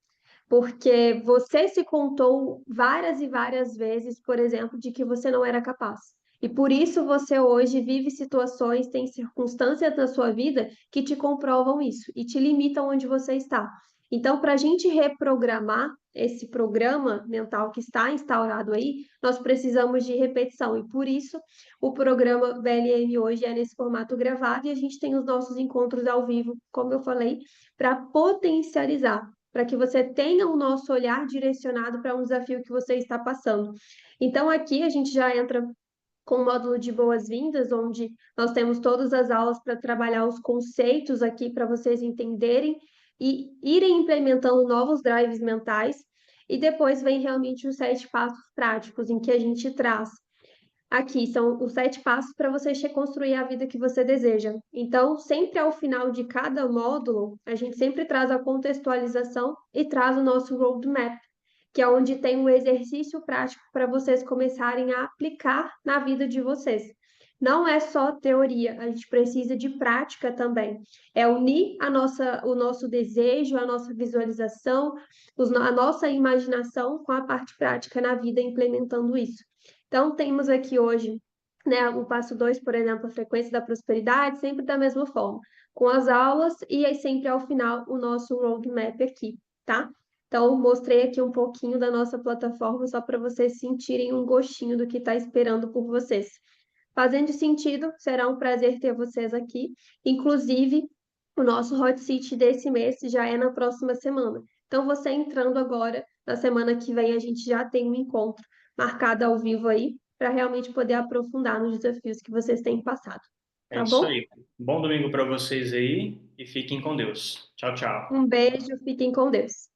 Porque você se contou várias e várias vezes, por exemplo, de que você não era capaz. E por isso você hoje vive situações, tem circunstâncias na sua vida que te comprovam isso e te limitam onde você está. Então, para a gente reprogramar esse programa mental que está instaurado aí, nós precisamos de repetição. E por isso o programa BLM hoje é nesse formato gravado e a gente tem os nossos encontros ao vivo, como eu falei, para potencializar para que você tenha o nosso olhar direcionado para um desafio que você está passando. Então, aqui a gente já entra com o módulo de boas-vindas, onde nós temos todas as aulas para trabalhar os conceitos aqui para vocês entenderem e irem implementando novos drives mentais. E depois vem realmente os 7 passos práticos, em que a gente traz. Aqui são os 7 passos para você construir a vida que você deseja. Então, sempre ao final de cada módulo, a gente sempre traz a contextualização e traz o nosso roadmap, que é onde tem um exercício prático para vocês começarem a aplicar na vida de vocês. Não é só teoria, a gente precisa de prática também. É unir o nosso desejo, a nossa visualização, a nossa imaginação com a parte prática na vida, implementando isso. Então, temos aqui hoje, né, o passo 2, por exemplo, a frequência da prosperidade, sempre da mesma forma, com as aulas e aí sempre ao final o nosso roadmap aqui, tá? Então, mostrei aqui um pouquinho da nossa plataforma só para vocês sentirem um gostinho do que está esperando por vocês. Fazendo sentido, será um prazer ter vocês aqui. Inclusive, o nosso hot seat desse mês já é na próxima semana. Então, você entrando agora, na semana que vem, a gente já tem um encontro marcado ao vivo aí, para realmente poder aprofundar nos desafios que vocês têm passado. É Tá isso bom? aí. Bom domingo para vocês aí e fiquem com Deus. Tchau, tchau. Um beijo, fiquem com Deus.